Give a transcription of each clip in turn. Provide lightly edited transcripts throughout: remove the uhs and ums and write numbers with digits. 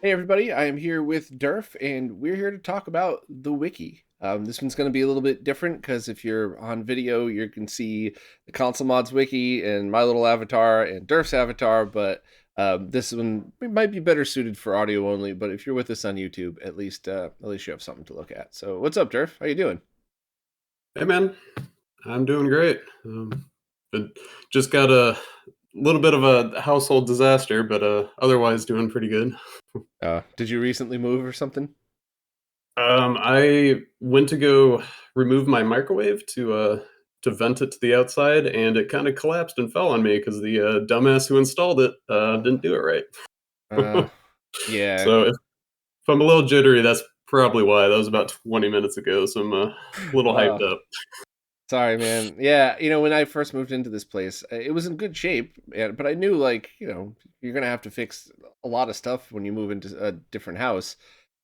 Hey everybody, I am here with Derf, and we're here to talk about the wiki. This one's going to be a little bit different because if you're on video, you can see the ConsoleMods wiki and my little avatar and Derf's avatar, but this one might be better suited for audio only. But if you're with us on YouTube, at least you have something to look at. So, what's up, Derf? How you doing? Hey man, I'm doing great. It just got a little bit of a household disaster, but otherwise doing pretty good. Did you recently move or something? I went to go remove my microwave to vent it to the outside, and it kind of collapsed and fell on me because the dumbass who installed it didn't do it right. Uh, yeah. So if I'm a little jittery, that's probably why. That was about 20 minutes ago, so I'm a little hyped Uh, up. Sorry, man. Yeah, when I first moved into this place, it was in good shape, but I knew, like, you're gonna have to fix a lot of stuff when you move into a different house.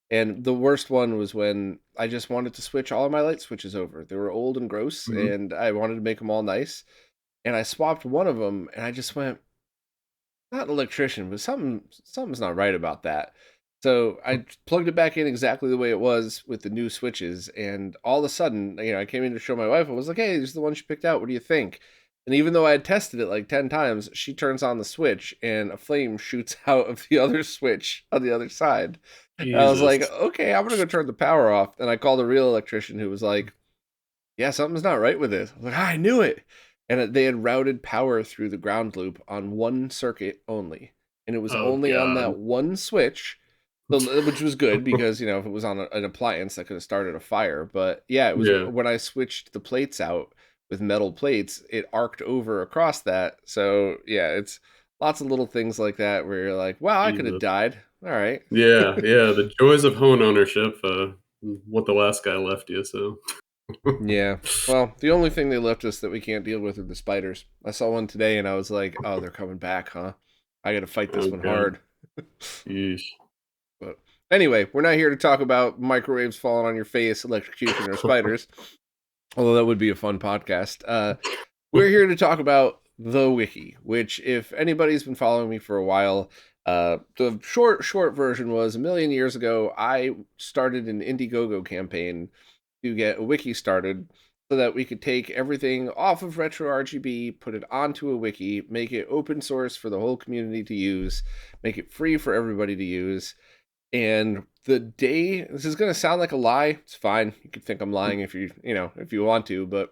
And the worst one was when I just wanted to switch all of my light switches over. They were old and gross, Mhm. and I wanted to make them all nice. And I swapped one of them, and I just went, not an electrician, but something's not right about that. So I plugged it back in exactly the way it was with the new switches, and all of a sudden, I came in to show my wife. I was like, "Hey, this is the one she picked out. What do you think?" And even though I had tested it like 10 times, she turns on the switch, and a flame shoots out of the other switch on the other side. And I was Jesus. like, "Okay, I'm gonna go turn the power off." And I called a real electrician who was like, yeah, something's not right with this. I was like, I knew it. And they had routed power through the ground loop on one circuit only. And it was Oh only on God. that one switch, which was good because, if it was on an appliance, that could have started a fire. But yeah, it was Yeah. when I switched the plates out with metal plates, it arced over across that. So yeah, it's lots of little things like that where you're like, wow, I could have Jesus. died. All right. Yeah, yeah, the joys of home ownership, what the last guy left you, so Yeah. Well, the only thing they left us that we can't deal with are the spiders. I saw one today and I was like, oh, they're coming back, huh? I got to fight this oh one god, hard. yeesh. But anyway, we're not here to talk about microwaves falling on your face, electrocution, or spiders, although that would be a fun podcast. We're here to talk about the wiki, which, if anybody's been following me for a while, the short version was a million years ago. I started an Indiegogo campaign to get a wiki started so that we could take everything off of RetroRGB, put it onto a wiki, make it open source for the whole community to use, make it free for everybody to use. And the day, this is going to sound like a lie. It's fine. You could think I'm lying if you want to, but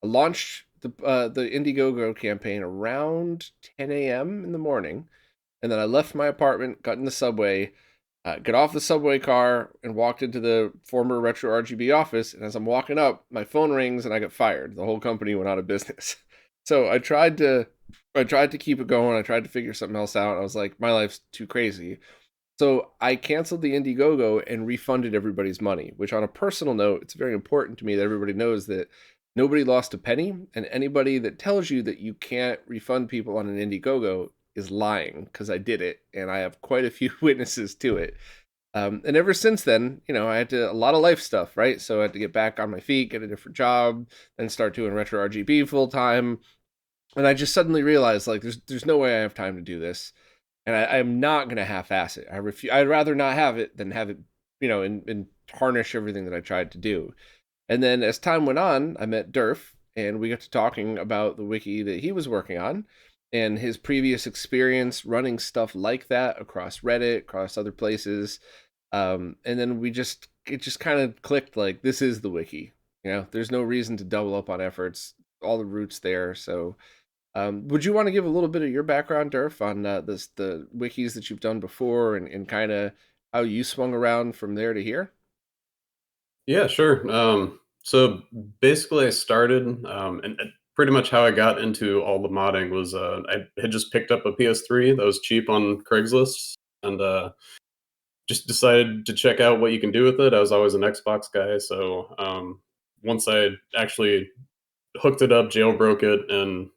I launched the Indiegogo campaign around 10 a.m. in the morning, and then I left my apartment, got in the subway, got off the subway car, and walked into the former Retro RGB office. And as I'm walking up, my phone rings, and I got fired. The whole company went out of business. So I tried to keep it going. I tried to figure something else out. I was like, my life's too crazy. So I canceled the Indiegogo and refunded everybody's money, which on a personal note, it's very important to me that everybody knows that nobody lost a penny, and anybody that tells you that you can't refund people on an Indiegogo is lying, because I did it and I have quite a few witnesses to it. And ever since then, I had to a lot of life stuff, right? So I had to get back on my feet, get a different job, then start doing retro RGB full time. And I just suddenly realized, like, there's no way I have time to do this, and I'm not gonna half-ass it. I'd rather not have it than have it, and tarnish everything that I tried to do. And then as time went on, I met Derf, and we got to talking about the wiki that he was working on, and his previous experience running stuff like that across Reddit, across other places. And then it just kind of clicked, like, this is the wiki. There's no reason to double up on efforts. All the roots there. So would you want to give a little bit of your background, Derf, on the wikis that you've done before, and kind of how you swung around from there to here? Yeah, sure, so basically I started, and pretty much how I got into all the modding was, I had just picked up a PS3 that was cheap on Craigslist, and, just decided to check out what you can do with it. I was always an Xbox guy, so, once I actually hooked it up, jailbroke it, and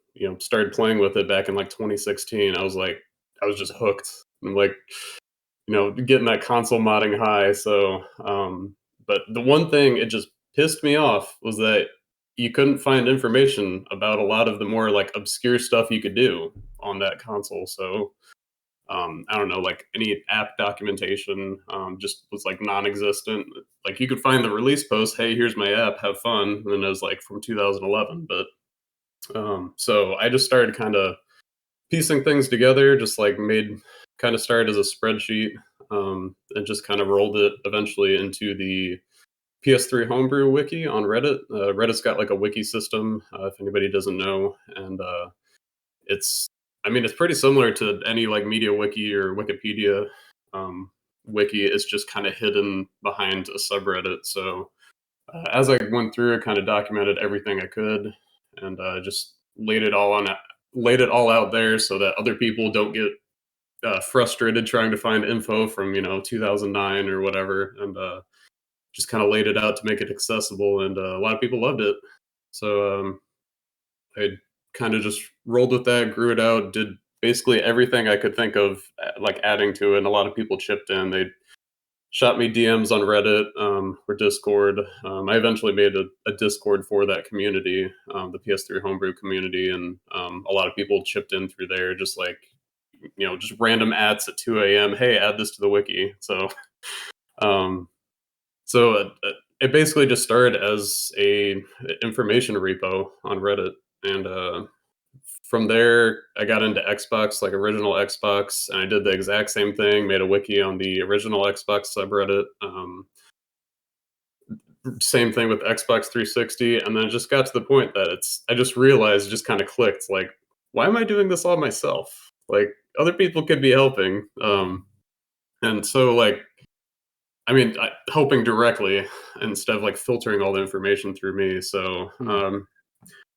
started playing with it back in like 2016. I was just hooked. I'm like, getting that console modding high. So, but the one thing it just pissed me off was that you couldn't find information about a lot of the more like obscure stuff you could do on that console. So, I don't know, like any app documentation just was like non-existent. Like you could find the release post, hey, here's my app, have fun, and it was like from 2011. But so I just started kind of piecing things together, just like made kind of started as a spreadsheet, and just kind of rolled it eventually into the PS3 homebrew wiki on Reddit. Reddit's got like a wiki system, if anybody doesn't know, and it's, I mean, it's pretty similar to any like media wiki or Wikipedia wiki. It's just kind of hidden behind a subreddit. So as I went through, I kind of documented everything I could, and just laid it all out there so that other people don't get frustrated trying to find info from 2009 or whatever, and just kind of laid it out to make it accessible, and a lot of people loved it. So I kind of just rolled with that, grew it out, did basically everything I could think of, like adding to it. And a lot of people chipped in. They shot me DMs on Reddit or Discord. I eventually made a Discord for that community, the PS3 homebrew community, and a lot of people chipped in through there, just like just random ads at 2 a.m. Hey, add this to the wiki. So um, it basically just started as a information repo on Reddit, and from there I got into Xbox, like original Xbox, and I did the exact same thing. Made a wiki on the original Xbox subreddit. Same thing with Xbox 360, and then it just got to the point that I just realized, it just kind of clicked, like, why am I doing this all myself? Like other people could be helping, and so like I mean, helping directly instead of like filtering all the information through me. So,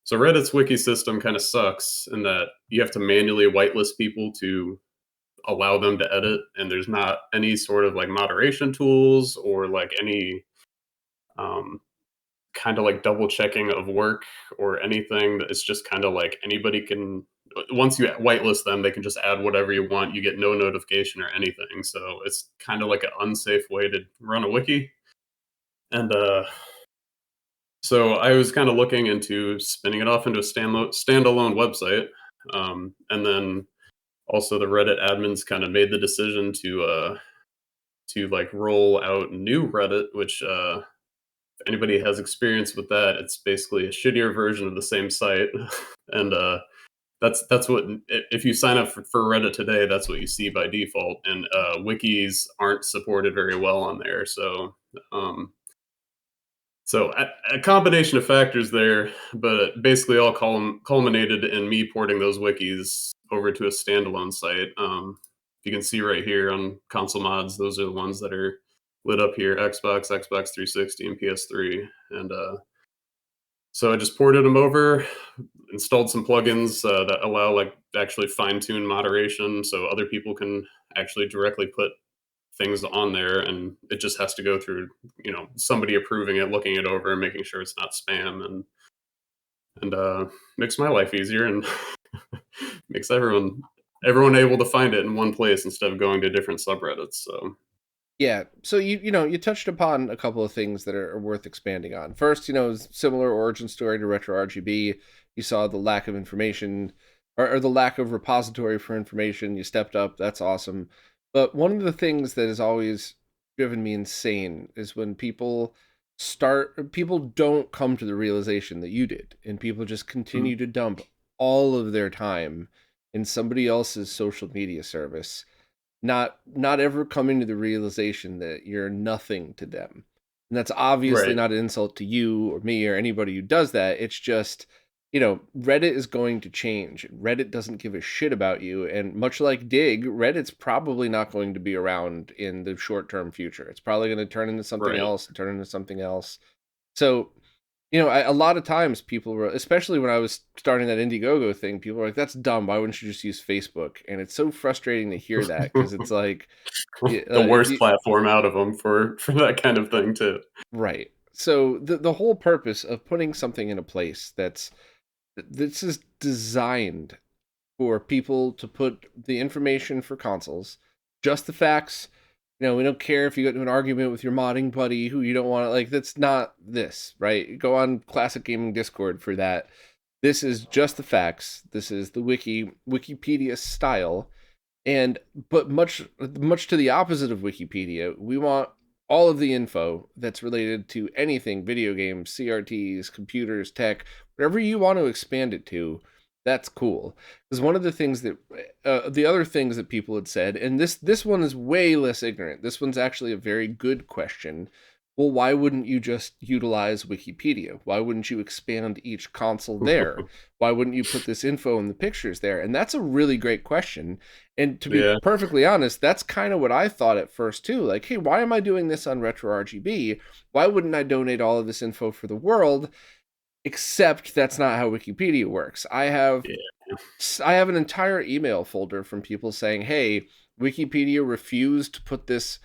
so Reddit's wiki system kind of sucks in that you have to manually whitelist people to allow them to edit, and there's not any sort of like moderation tools or like any um, kind of like double checking of work or anything. It's just kind of like anybody can. Once you whitelist them, they can just add whatever you want. You get no notification or anything. So it's kind of like an unsafe way to run a wiki. And so I was kind of looking into spinning it off into a standalone website. And then also the Reddit admins kind of made the decision to like roll out new Reddit, which if anybody has experience with that, it's basically a shittier version of the same site. And that's what, if you sign up for Reddit today, that's what you see by default. And wikis aren't supported very well on there. Um, so a combination of factors there, but basically all culminated in me porting those wikis over to a standalone site. You can see right here on ConsoleMods, those are the ones that are lit up here: Xbox, Xbox 360, and PS3. And so I just ported them over, installed some plugins that allow like actually fine-tune moderation, so other people can actually directly put things on there, and it just has to go through somebody approving it, looking it over, and making sure it's not spam, and makes my life easier, and makes everyone able to find it in one place instead of going to different subreddits. So Yeah, so you touched upon a couple of things that are worth expanding on. First, similar origin story to RetroRGB. You saw the lack of information, or the lack of repository for information. You stepped up. That's awesome. But one of the things that has always driven me insane is when people don't come to the realization that you did, and people just continue to dump all of their time in somebody else's social media service, not ever coming to the realization that you're nothing to them. And that's obviously right, not an insult to you or me or anybody who does that. It's just, Reddit is going to change. Reddit doesn't give a shit about you. And much like Dig, Reddit's probably not going to be around in the short-term future. It's probably going to turn into something right. else, turn into something else. So, a lot of times people were, especially when I was starting that Indiegogo thing, people were like, that's dumb. Why wouldn't you just use Facebook? And it's so frustrating to hear that, because it's like, The worst platform out of them for that kind of thing too. right. So the whole purpose of putting something in a place this is designed for people to put the information for consoles, just the facts. We don't care if you get into an argument with your modding buddy who you don't want to, like, that's not this, right? Go on Classic Gaming Discord for that. This is just the facts. This is the Wikipedia style. And but much to the opposite of Wikipedia, we want all of the info that's related to anything video games, CRTs, computers, tech, whatever you want to expand it to. That's cool. Because one of the things that the other things that people had said, and this one is way less ignorant. This one's actually a very good question. Well, why wouldn't you just utilize Wikipedia? Why wouldn't you expand each console there? Why wouldn't you put this info in the pictures there? And that's a really great question. And to be Yeah. perfectly honest, that's kind of what I thought at first too. Like, hey, why am I doing this on RetroRGB? Why wouldn't I donate all of this info for the world? Except that's not how Wikipedia works. Yeah. I have an entire email folder from people saying, "Hey, Wikipedia refused to put this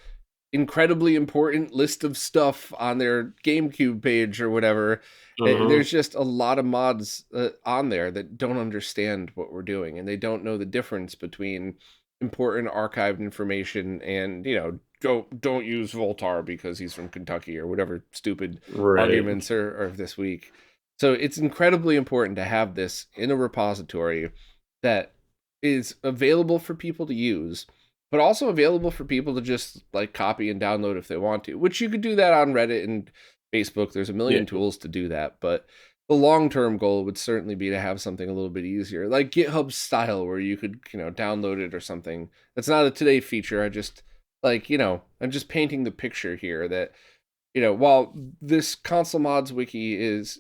incredibly important list of stuff on their GameCube page or whatever." Uh-huh. There's just a lot of mods on there that don't understand what we're doing, and they don't know the difference between important archived information and, don't use Voltar because he's from Kentucky or whatever stupid Right. arguments are of this week. So it's incredibly important to have this in a repository that is available for people to use, but also available for people to just like copy and download if they want to, which you could do that on Reddit and Facebook. There's a Yeah. million tools to do that, but the long-term goal would certainly be to have something a little bit easier, like GitHub style, where you could, download it or something. That's not a today feature. I just like, I'm just painting the picture here that, while this ConsoleMods wiki is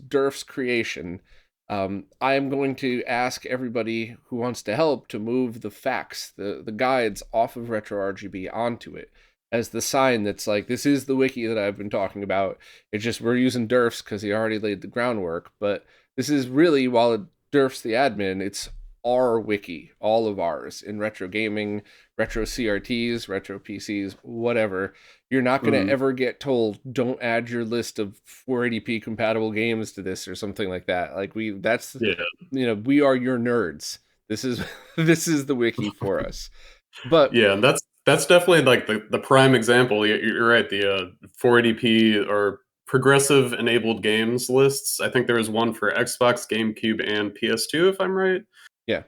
Derf's creation, I am going to ask everybody who wants to help to move the facts, the guides off of RetroRGB onto it as the sign that's like, this is the wiki that I've been talking about. It's just we're using Derf's because he already laid the groundwork, but this is really, while Derf's the admin, it's our wiki, all of ours, in retro gaming, retro CRTs, retro PCs, whatever. You're not going to Mhm. ever get told, don't add your list of 480p compatible games to this or something like that. Like, Yeah. we are your nerds. This is this is the wiki for us. But Yeah, and that's definitely like the prime example. You're right. The 480p or progressive enabled games lists. I think there was one for Xbox, GameCube, and PS2, if I'm right. yeah.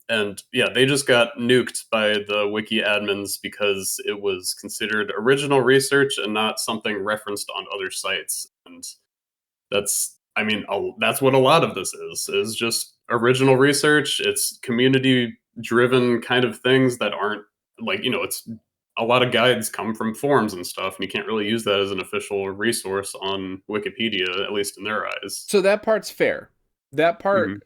And yeah, they just got nuked by the wiki admins because it was considered original research and not something referenced on other sites. And I mean, that's what a lot of this is just original research. It's community driven kind of things that aren't like, it's a lot of guides come from forums and stuff, and you can't really use that as an official resource on Wikipedia, at least in their eyes. So that part's fair. That Hmm. part,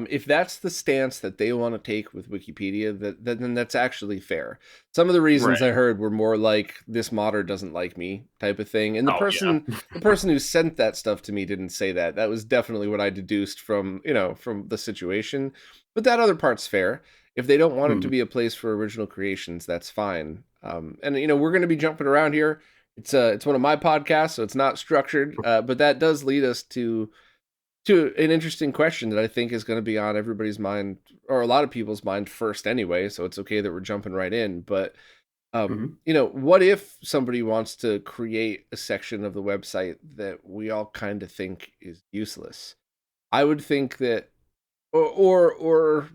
if that's the stance that they want to take with Wikipedia, then that's actually fair. Some of the reasons I Right. heard were more like this modder doesn't like me type of thing, and the Oh, person yeah. the person who sent that stuff to me didn't say that. That was definitely what I deduced from from the situation. But that other part's fair. If they don't want it to Mhm. be a place for original creations, that's fine. And we're going to be jumping around here. It's one of my podcasts, so it's not structured. But that does lead us to an interesting question that I think is going to be on everybody's mind, or a lot of people's mind first anyway. So it's okay that we're jumping right in. But Mhm. what if somebody wants to create a section of the website that we all kind of think is useless? I would think that, or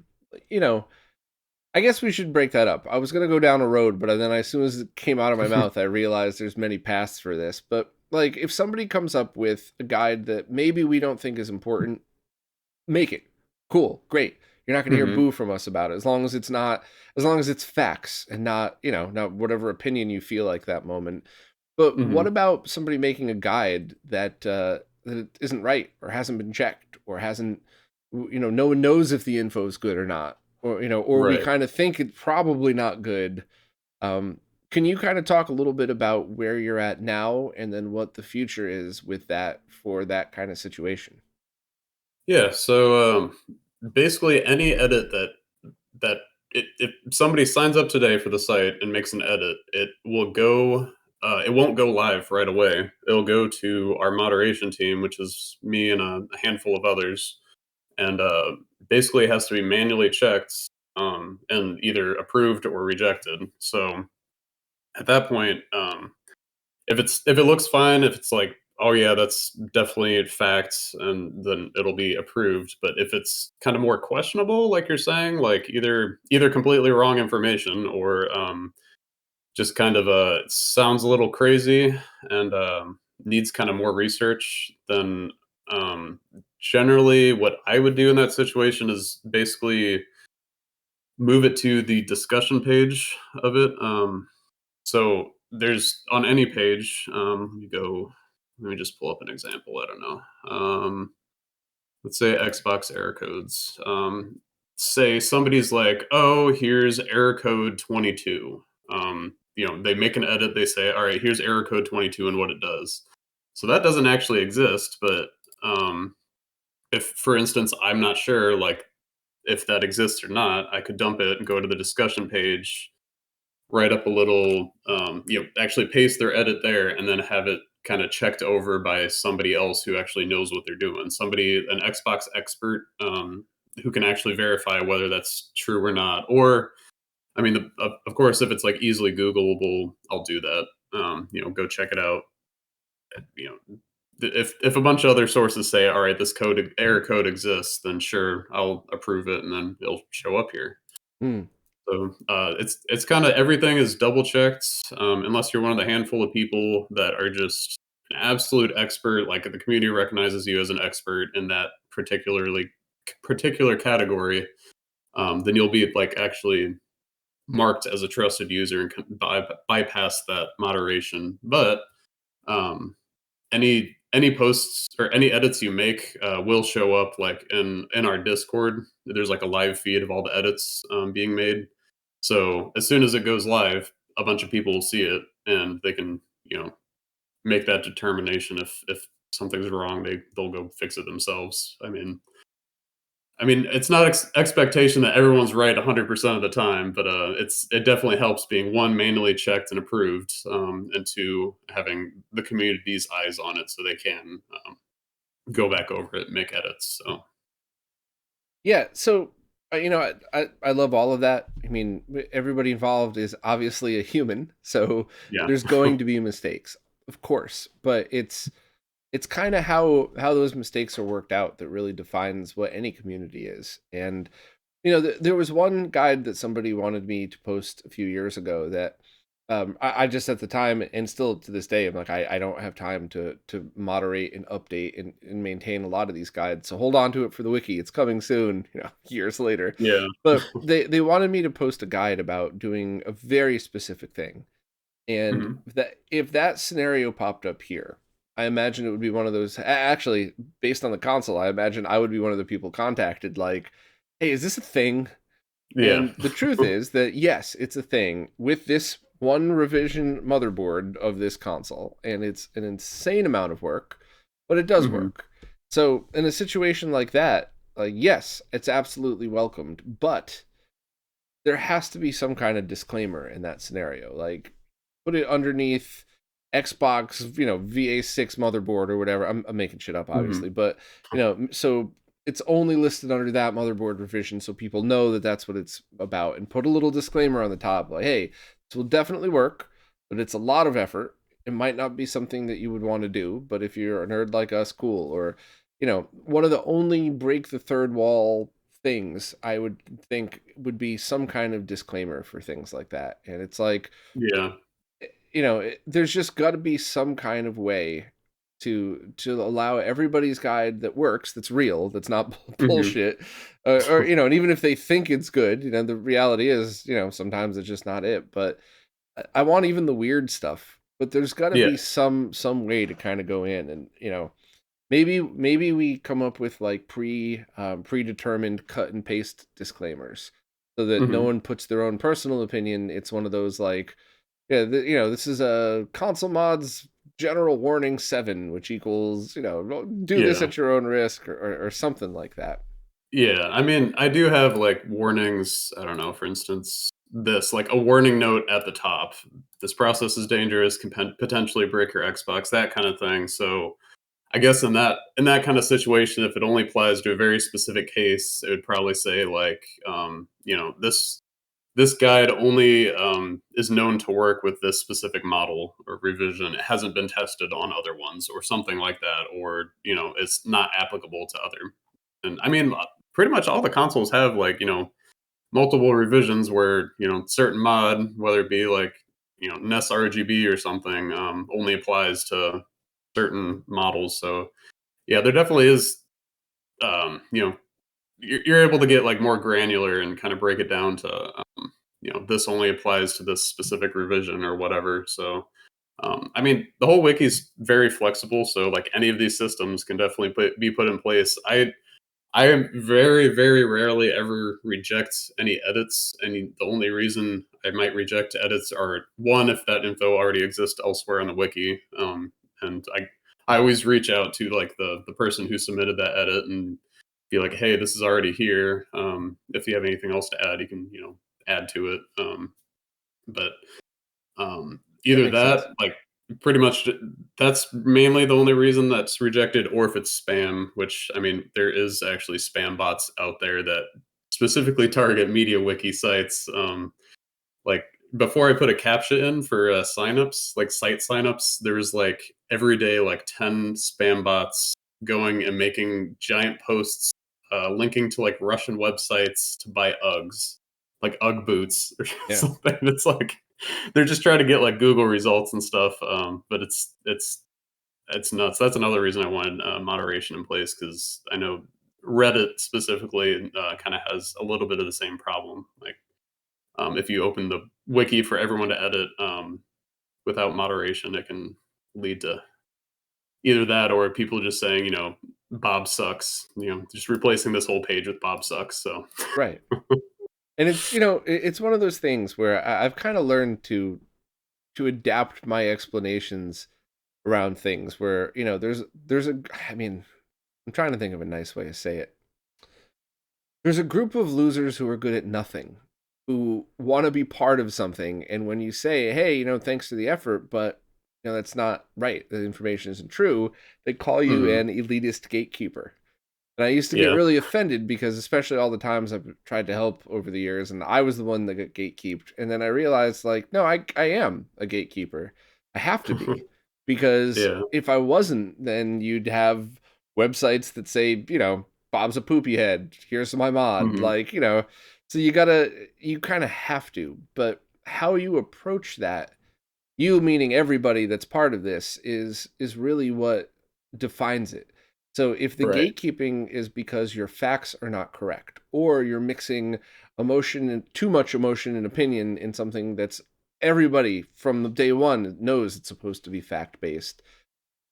you know, I guess we should break that up. I was gonna go down a road, but then as soon as it came out of my mouth, I realized there's many paths for this. But like, if somebody comes up with a guide that maybe we don't think is important, make it. Cool, great. You're not going to hear Mhm. boo from us about it as long as it's facts and not, not whatever opinion you feel like that moment. But what Mhm. about somebody making a guide that isn't right or hasn't been checked or hasn't, no one knows if the info is good or not, or or we Right. kind of think it's probably not good. Um, can you kind of talk a little bit about where you're at now and then what the future is with that for that kind of situation? Yeah, so, basically any edit that if somebody signs up today for the site and makes an edit, it won't go live right away. It'll go to our moderation team, which is me and a handful of others, and, basically it has to be manually checked, and either approved or rejected. So, at that point, if it looks fine, if it's, like, oh yeah, that's definitely facts, and then it'll be approved. But if it's kind of more questionable, like you're saying, like either completely wrong information or just kind of sounds a little crazy and needs kind of more research, then um, generally what I would do in that situation is basically move it to the discussion page of it. So there's on any page, let me just pull up an example. I don't know. Let's say Xbox error codes. Say somebody's like, oh, here's error code 22. They make an edit, they say, all right, here's error code 22 and what it does. So that doesn't actually exist, but if, for instance, I'm not sure, like, if that exists or not, I could dump it and go to the discussion page, write up a little, actually paste their edit there, and then have it kind of checked over by somebody else who actually knows what they're doing. Somebody, an Xbox expert, who can actually verify whether that's true or not. Or, I mean, of course, if it's like easily Googleable, I'll do that. Go check it out. You know, if a bunch of other sources say, all right, this code error code exists, then sure, I'll approve it, and then it'll show up here. Hmm. So it's kind of everything is double checked, unless you're one of the handful of people that are just an absolute expert. Like the community recognizes you as an expert in that particular category, then you'll be like actually marked as a trusted user and bypass that moderation. But um, any posts or any edits you make will show up like in our Discord. There's like a live feed of all the edits being made. So as soon as it goes live, a bunch of people will see it and they can, make that determination. If something's wrong, they'll go fix it themselves. I mean, it's not expectation that everyone's right 100% of the time, but it definitely helps being one manually checked and approved, and two having the community's eyes on it so they can go back over it, and make edits. So Yeah, so I love all of that. I mean, everybody involved is obviously a human, so yeah. there's going to be mistakes, of course. But it's kind of how those mistakes are worked out that really defines what any community is. And there was one guide that somebody wanted me to post a few years ago that I just at the time and still to this day I'm like I don't have time to moderate and update and maintain a lot of these guides, so hold on to it for the wiki. It's coming soon, years later. Yeah. But they wanted me to post a guide about doing a very specific thing, and Mhm. that if that scenario popped up here, I imagine it would be one of those. Actually, based on the console, I imagine I would be one of the people contacted, like, "Hey, is this a thing?" Yeah. And the truth is that yes, it's a thing with this one revision motherboard of this console, and it's an insane amount of work, but it does Mhm. work. So in a situation like that, like yes, it's absolutely welcomed, but there has to be some kind of disclaimer in that scenario. Like put it underneath Xbox, VA6 motherboard or whatever. I'm making shit up, obviously, Mhm. but so it's only listed under that motherboard revision, so people know that that's what it's about. And put a little disclaimer on the top, like, "Hey, this will definitely work, but it's a lot of effort. It might not be something that you would want to do, but if you're a nerd like us, cool." Or, one of the only break the third wall things I would think would be some kind of disclaimer for things like that. And it's like, Yeah. there's just got to be some kind of way to allow everybody's guide that works, that's real, that's not Mhm. bullshit, or and even if they think it's good, the reality is, sometimes it's just not it. But I want even the weird stuff, but there's got to Yeah. be some way to kind of go in and maybe we come up with like predetermined cut and paste disclaimers so that no Mhm. one puts their own personal opinion. It's one of those like, yeah, this is a ConsoleMods general warning 7, which equals, do this Yeah. at your own risk, or something like that. Yeah, I mean, I do have like warnings. I don't know, for instance, this like a warning note at the top. This process is dangerous, can potentially break your Xbox, that kind of thing. So I guess in that kind of situation, if it only applies to a very specific case, it would probably say like, this this guide only is known to work with this specific model or revision. It hasn't been tested on other ones or something like that, or it's not applicable to other. And I mean, pretty much all the consoles have like multiple revisions where certain mod, whether it be like NES RGB or something, only applies to certain models. So yeah, there definitely is. You're able to get like more granular and kind of break it down to this only applies to this specific revision or whatever. So I mean, the whole wiki is very flexible, so like any of these systems can definitely be put in place. I very, very rarely ever reject any edits. And the only reason I might reject edits are one, if that info already exists elsewhere on the wiki. And I always reach out to like the person who submitted that edit and be like, hey, this is already here. If you have anything else to add, you can, add to it. But That either makes sense. that, like pretty much that's mainly the only reason that's rejected, or if it's spam, which I mean, there is actually spam bots out there that specifically target media wiki sites. Like before I put a captcha in for signups, like site signups, there's like every day like 10 spam bots going and making giant posts linking to like Russian websites to buy Uggs, like Ugg boots or Yeah. something. It's like they're just trying to get like Google results and stuff. But it's nuts. That's another reason I wanted moderation in place, because I know Reddit specifically kind of has a little bit of the same problem. Like if you open the wiki for everyone to edit without moderation, it can lead to either that or people just saying, Bob sucks, just replacing this whole page with Bob sucks. So, Right. And it's it's one of those things where I've kind of learned to adapt my explanations around things where there's a I mean, I'm trying to think of a nice way to say it. There's a group of losers who are good at nothing, who want to be part of something, and when you say, hey, thanks for the effort, but that's not right, the information isn't true, they call you mhm. an elitist gatekeeper. And I used to get Yeah. really offended because, especially all the times I've tried to help over the years, and I was the one that got gatekeeped. And then I realized, like, no, I am a gatekeeper. I have to be. Because Yeah. if I wasn't, then you'd have websites that say, Bob's a poopy head. Here's my mod. Mhm. Like, so you kind of have to. But how you approach that, you meaning everybody that's part of this, is really what defines it. So if the Right. gatekeeping is because your facts are not correct, or you're mixing emotion and too much emotion and opinion in something that's everybody from the day one knows it's supposed to be fact based,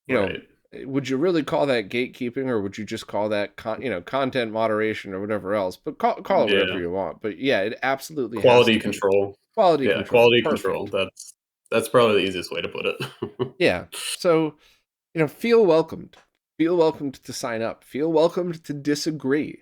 you know, Right. would you really call that gatekeeping, or would you just call that content moderation or whatever else? But call it whatever Yeah. you want. But yeah, it absolutely has Quality to be control. quality Yeah. control. Quality control. Perfect. That's probably the easiest way to put it. Yeah. So feel welcomed. Feel welcomed to sign up. Feel welcomed to disagree.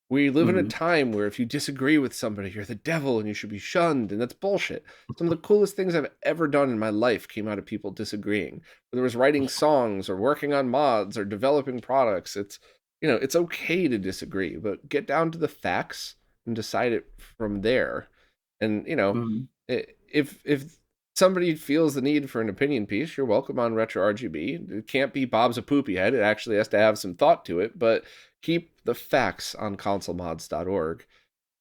We live in a Mhm. time where if you disagree with somebody, you're the devil and you should be shunned, and that's bullshit. Some of the coolest things I've ever done in my life came out of people disagreeing. Whether it was writing songs or working on mods or developing products, it's okay to disagree, but get down to the facts and decide it from there. And Mhm. if somebody feels the need for an opinion piece, you're welcome on RetroRGB. It can't be Bob's a poopy head. It actually has to have some thought to it, but keep the facts on ConsoleMods.org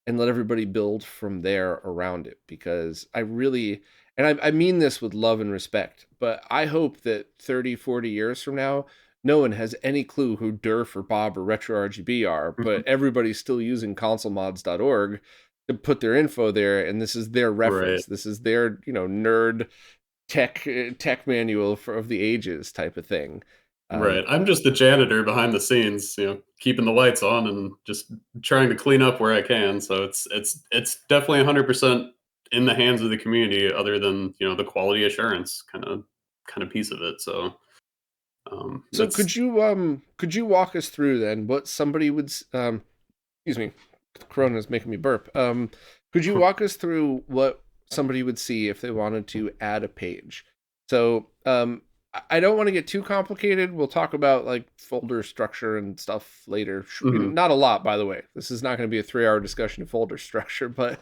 and let everybody build from there around it, because I really, and I mean this with love and respect, but I hope that 30, 40 years from now, no one has any clue who Derf or Bob or RetroRGB are, Mhm. but everybody's still using ConsoleMods.org to put their info there, and this is their Right. reference. This is their, nerd tech manual of the ages type of thing. Um, Right. I'm just the janitor behind the scenes, keeping the lights on and just trying to clean up where I can. So it's definitely 100% in the hands of the community, other than the quality assurance kind of piece of it. So so that's could you walk us through then what somebody would excuse me, Corona is making me burp. Could you walk us through what somebody would see if they wanted to add a page? So, I don't want to get too complicated. We'll talk about like folder structure and stuff later. Hmm. Not a lot, by the way. This is not going to be a 3 hour discussion of folder structure, but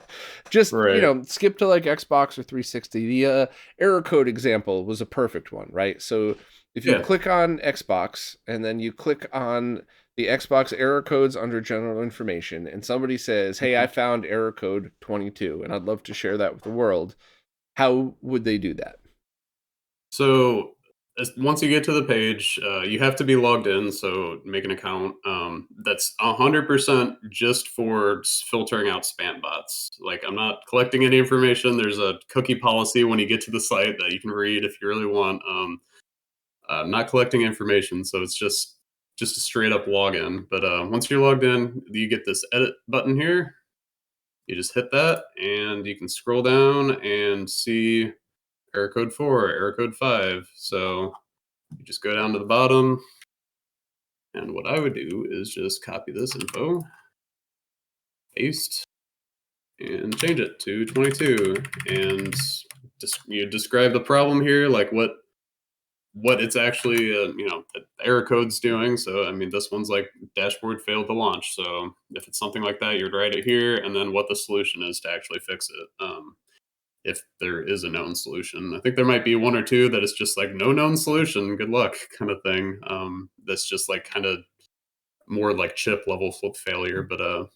just, Right. skip to like Xbox or 360. The error code example was a perfect one, right? So if you Yeah. click on Xbox and then you click on the Xbox error codes under general information, and somebody says, "Hey, I Mhm. found error code 22, and I'd love to share that with the world," how would they do that? So once you get to the page, you have to be logged in. So make an account. That's 100% just for filtering out spam bots. Like I'm not collecting any information. There's a cookie policy when you get to the site that you can read if you really want. I'm not collecting information, so it's just a straight up login. But once you're logged in, you get this edit button here. You just hit that, and you can scroll down and see error code 4, error code 5. So you just go down to the bottom, and what I would do is just copy this info, paste, and change it to 22. And you describe the problem here, like what it's actually, the error code's doing. So, I mean, this one's like dashboard failed to launch. So, if it's something like that, you'd write it here, and then what the solution is to actually fix it. If there is a known solution, I think there might be one or two that is just like no known solution. Good luck, kind of thing. That's just like kind of more like chip level flip failure. But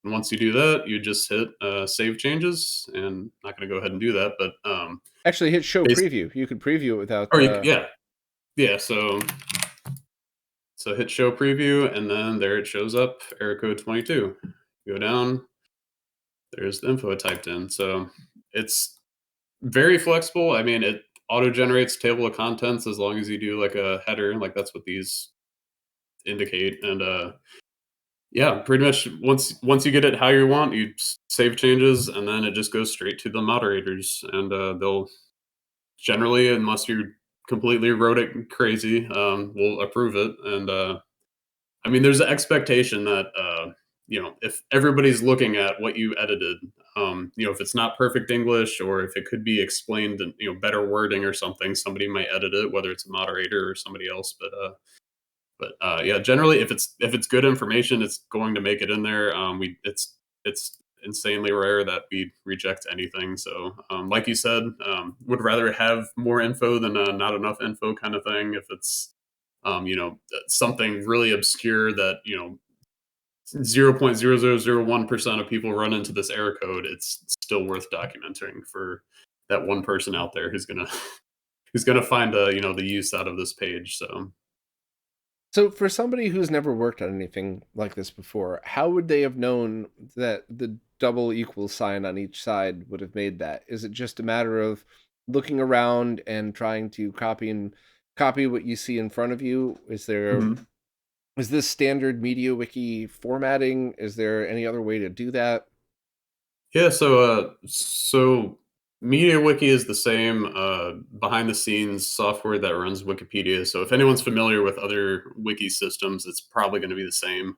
once you do that, you just hit save changes, and not going to go ahead and do that. But Actually, hit show base preview. You could preview it without. or yeah, yeah. So hit show preview, and then there it shows up, error code 22. Go down, there's the info I typed in. So it's very flexible. I mean, it auto generates table of contents as long as you do like a header, like that's what these indicate. And yeah, pretty much once you get it how you want, you save changes, and then it just goes straight to the moderators, and they'll generally, unless you completely wrote it crazy, will approve it. And I mean, there's an expectation that if everybody's looking at what you edited, if it's not perfect English or if it could be explained in better wording or something, somebody might edit it, whether it's a moderator or somebody else. But yeah, generally, if it's good information, it's going to make it in there. It's insanely rare that we reject anything. So, like you said, would rather have more info than not enough info kind of thing. If it's something really obscure that 0.0001% of people run into this error code, it's still worth documenting for that one person out there who's gonna who's gonna find the use out of this page. So So, for somebody who's never worked on anything like this before, how would they have known that the double equal sign on each side would have made that? Is it just a matter of looking around and trying to copy what you see in front of you? mhm. Is this standard MediaWiki formatting? Is there any other way to do that? Yeah, so MediaWiki is the same behind the scenes software that runs Wikipedia. So if anyone's familiar with other wiki systems, it's probably going to be the same.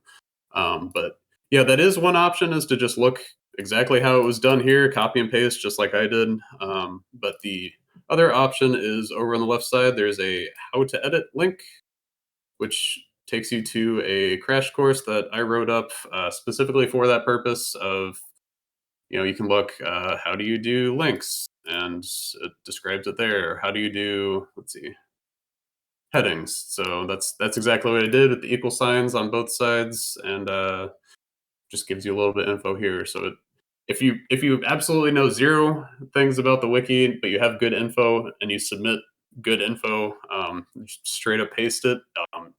But yeah, that is one option, is to just look exactly how it was done here, copy and paste just like I did. But the other option is over on the left side. There's a how to edit link, which takes you to a crash course that I wrote up specifically for that purpose of you can look how do you do links, and it describes it there. How do you do, let's see, headings? So that's exactly what I did with the equal signs on both sides, and just gives you a little bit of info here. So if you absolutely know zero things about the wiki, but you have good info and you submit good info, just straight up paste it.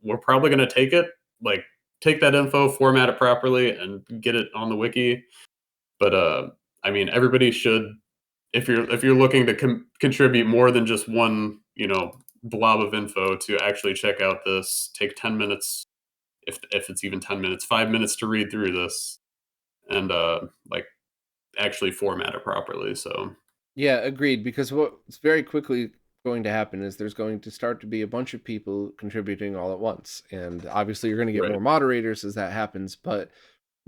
We're probably going to take it, like take that info, format it properly, and get it on the wiki. But I mean, everybody should, if you're looking to contribute more than just one, blob of info, to actually check out this. Take 10 minutes, if it's even 10 minutes, 5 minutes to read through this, and like actually format it properly. So Yeah, agreed. Because what's very quickly going to happen is there's going to start to be a bunch of people contributing all at once. And obviously, you're going to get right. more moderators as that happens. But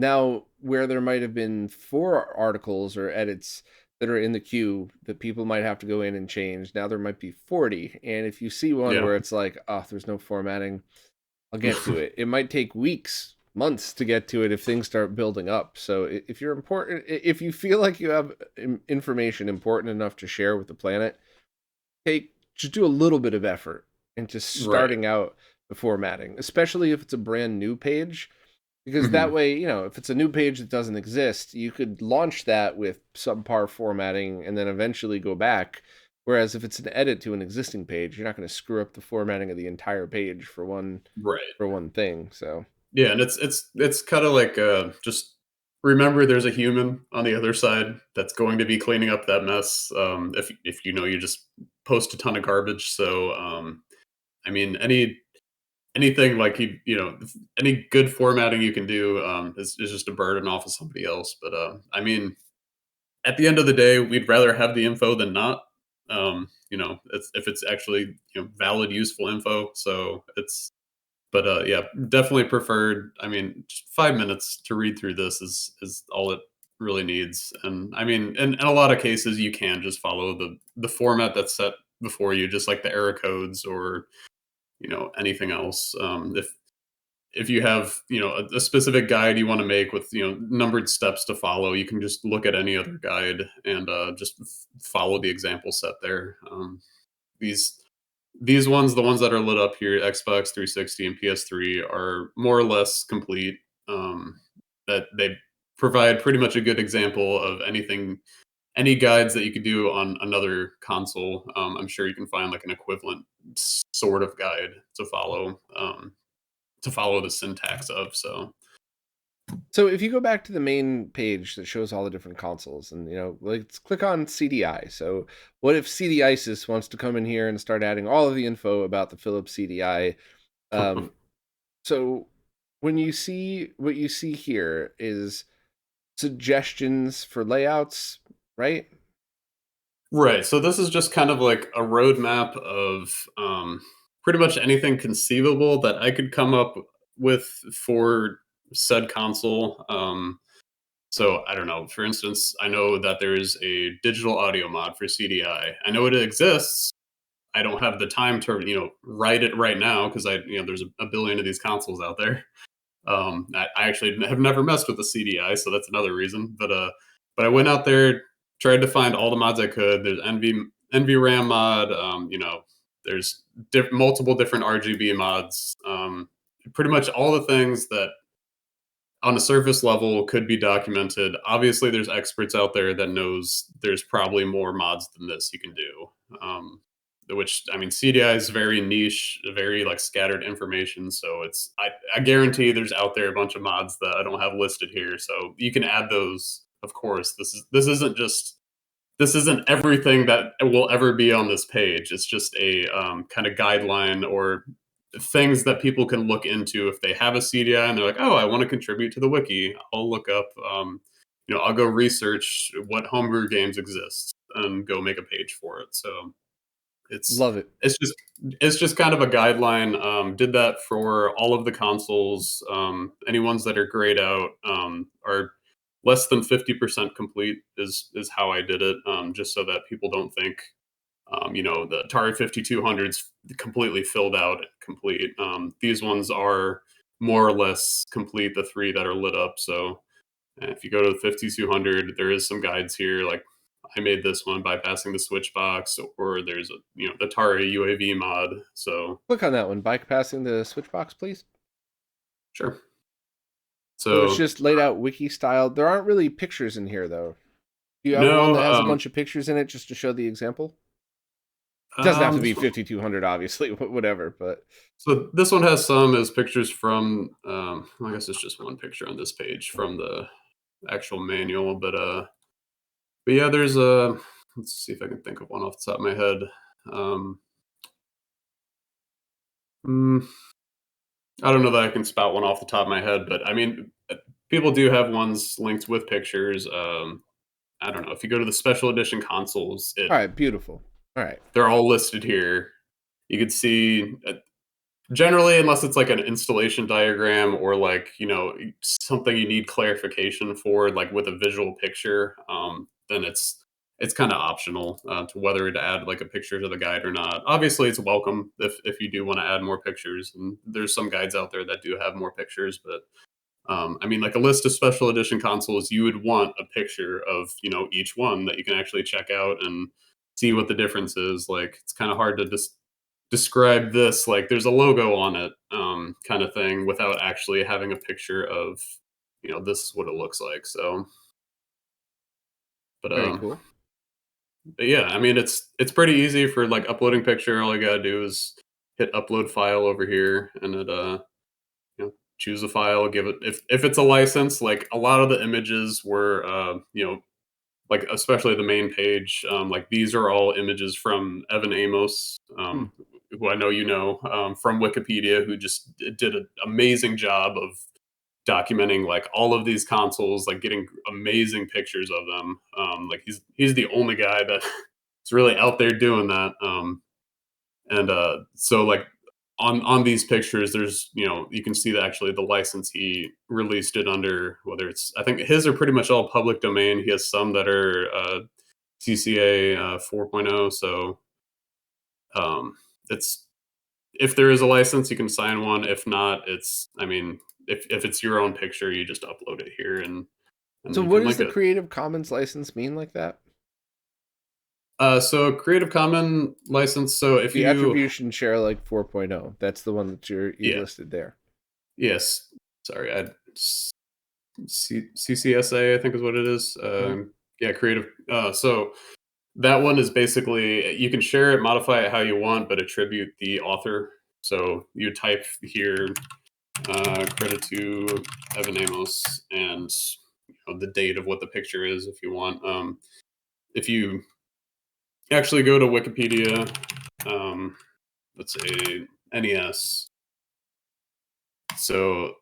now, where there might have been 4 articles or edits, that are in the queue that people might have to go in and change. Now there might be 40. And if you see one Yeah. where it's like, oh, there's no formatting, I'll get to it. It might take weeks, months to get to it if things start building up. So if you're important, if you feel like you have information important enough to share with the planet, just do a little bit of effort into Right. starting out the formatting, especially if it's a brand new page, because that Mhm. way, if it's a new page that doesn't exist, you could launch that with subpar formatting and then eventually go back. Whereas if it's an edit to an existing page, you're not going to screw up the formatting of the entire page Right. for one thing. So Yeah, and it's kind of like just remember there's a human on the other side that's going to be cleaning up that mess. If you just post a ton of garbage. So I mean anything like any good formatting you can do is just a burden off of somebody else. But I mean at the end of the day, we'd rather have the info than not. If it's actually valid, useful info. So it's but yeah, definitely preferred. I mean, just 5 minutes to read through this is all it really needs. And I mean, in a lot of cases, you can just follow the format that's set before you, just like the error codes or anything else. If you have a specific guide you want to make with numbered steps to follow, you can just look at any other guide and just follow the example set there. These these ones, the ones that are lit up here, Xbox 360 and PS3, are more or less complete. That they provide pretty much a good example of any guides that you could do on another console. I'm sure you can find like an equivalent sort of guide to follow the syntax of. So So if you go back to the main page that shows all the different consoles, and let's click on CDI. So what if CD ISIS wants to come in here and start adding all of the info about the Philips CDI? Um, so when you see what you see here is suggestions for layouts, right? right. So this is just kind of like a roadmap of pretty much anything conceivable that I could come up with for said console. So I don't know. For instance, I know that there is a digital audio mod for CDI. I know it exists. I don't have the time to write it right now because there's a billion of these consoles out there. I actually have never messed with the CDI, so that's another reason. But I went out there, tried to find all the mods I could. There's NVRAM mod. There's multiple different RGB mods. Pretty much all the things that on a surface level could be documented. Obviously, there's experts out there that knows there's probably more mods than this you can do. Which I mean, CDI is very niche, very like scattered information. So I guarantee there's out there a bunch of mods that I don't have listed here. So you can add those. Of course, this isn't everything that will ever be on this page. It's just a kind of guideline or things that people can look into if they have a CDI and they're like, oh, I want to contribute to the wiki. I'll look up, I'll go research what homebrew games exist and go make a page for it. So it's Love it. it's just it's just kind of a guideline. Did that for all of the consoles. Any ones that are grayed out are less than 50% complete is how I did it. Just so that people don't think the Atari 5200's completely filled out, complete. These ones are more or less complete. The three that are lit up. So if you go to the 5200, there is some guides here. Like I made this one bypassing the switch box, or there's a the Atari UAV mod. So Click on that one. Bypassing the switch box, please. sure. So it's So just laid out wiki style. There aren't really pictures in here though. Do you have one no, that has a bunch of pictures in it just to show the example? It doesn't have to be this one, 5200, obviously, whatever, but so this one has some as pictures from. I guess it's just one picture on this page from the actual manual, but yeah, there's a. Let's see if I can think of one off the top of my head. Um, mm, I don't know that I can spout one off the top of my head, but I mean, people do have ones linked with pictures. I don't know if you go to the special edition consoles, all right, beautiful. All right. they're all listed here. You could see generally, unless it's like an installation diagram or like something you need clarification for, like with a visual picture, then it's kind of optional to whether to add like a picture to the guide or not. Obviously, it's welcome if you do want to add more pictures, and there's some guides out there that do have more pictures, but I mean, like a list of special edition consoles, you would want a picture of each one that you can actually check out and see what the difference is. Like it's kind of hard to just describe this like there's a logo on it, kind of thing, without actually having a picture of this is what it looks like. So, but Very cool. yeah, I mean it's pretty easy for like uploading picture. All you gotta do is hit upload file over here, and it choose a file, give it if it's a license. Like a lot of the images were like especially the main page. Like these are all images from Evan Amos, Hmm. who I know from Wikipedia, who just did an amazing job of documenting like all of these consoles, like getting amazing pictures of them. Like he's the only guy that is really out there doing that. And so like on these pictures, there's you can see that actually the license he released it under, whether it's I think his are pretty much all public domain. He has some that are CCA 4.0. So it's if there is a license, you can sign one. If not, it's I mean if it's your own picture, you just upload it here and So then you what can does link the it. Creative Commons license mean like that? So Creative Commons license. So if The you attribution share like 4.0. That's the one that you yeah listed there. yes sorry I CCSA, I think is what it is. Mhm. Yeah, creative. So that one is basically you can share it, modify it how you want, but attribute the author. So you type here credit to Evan Amos and the date of what the picture is if you want. If you actually go to Wikipedia, let's say NES. So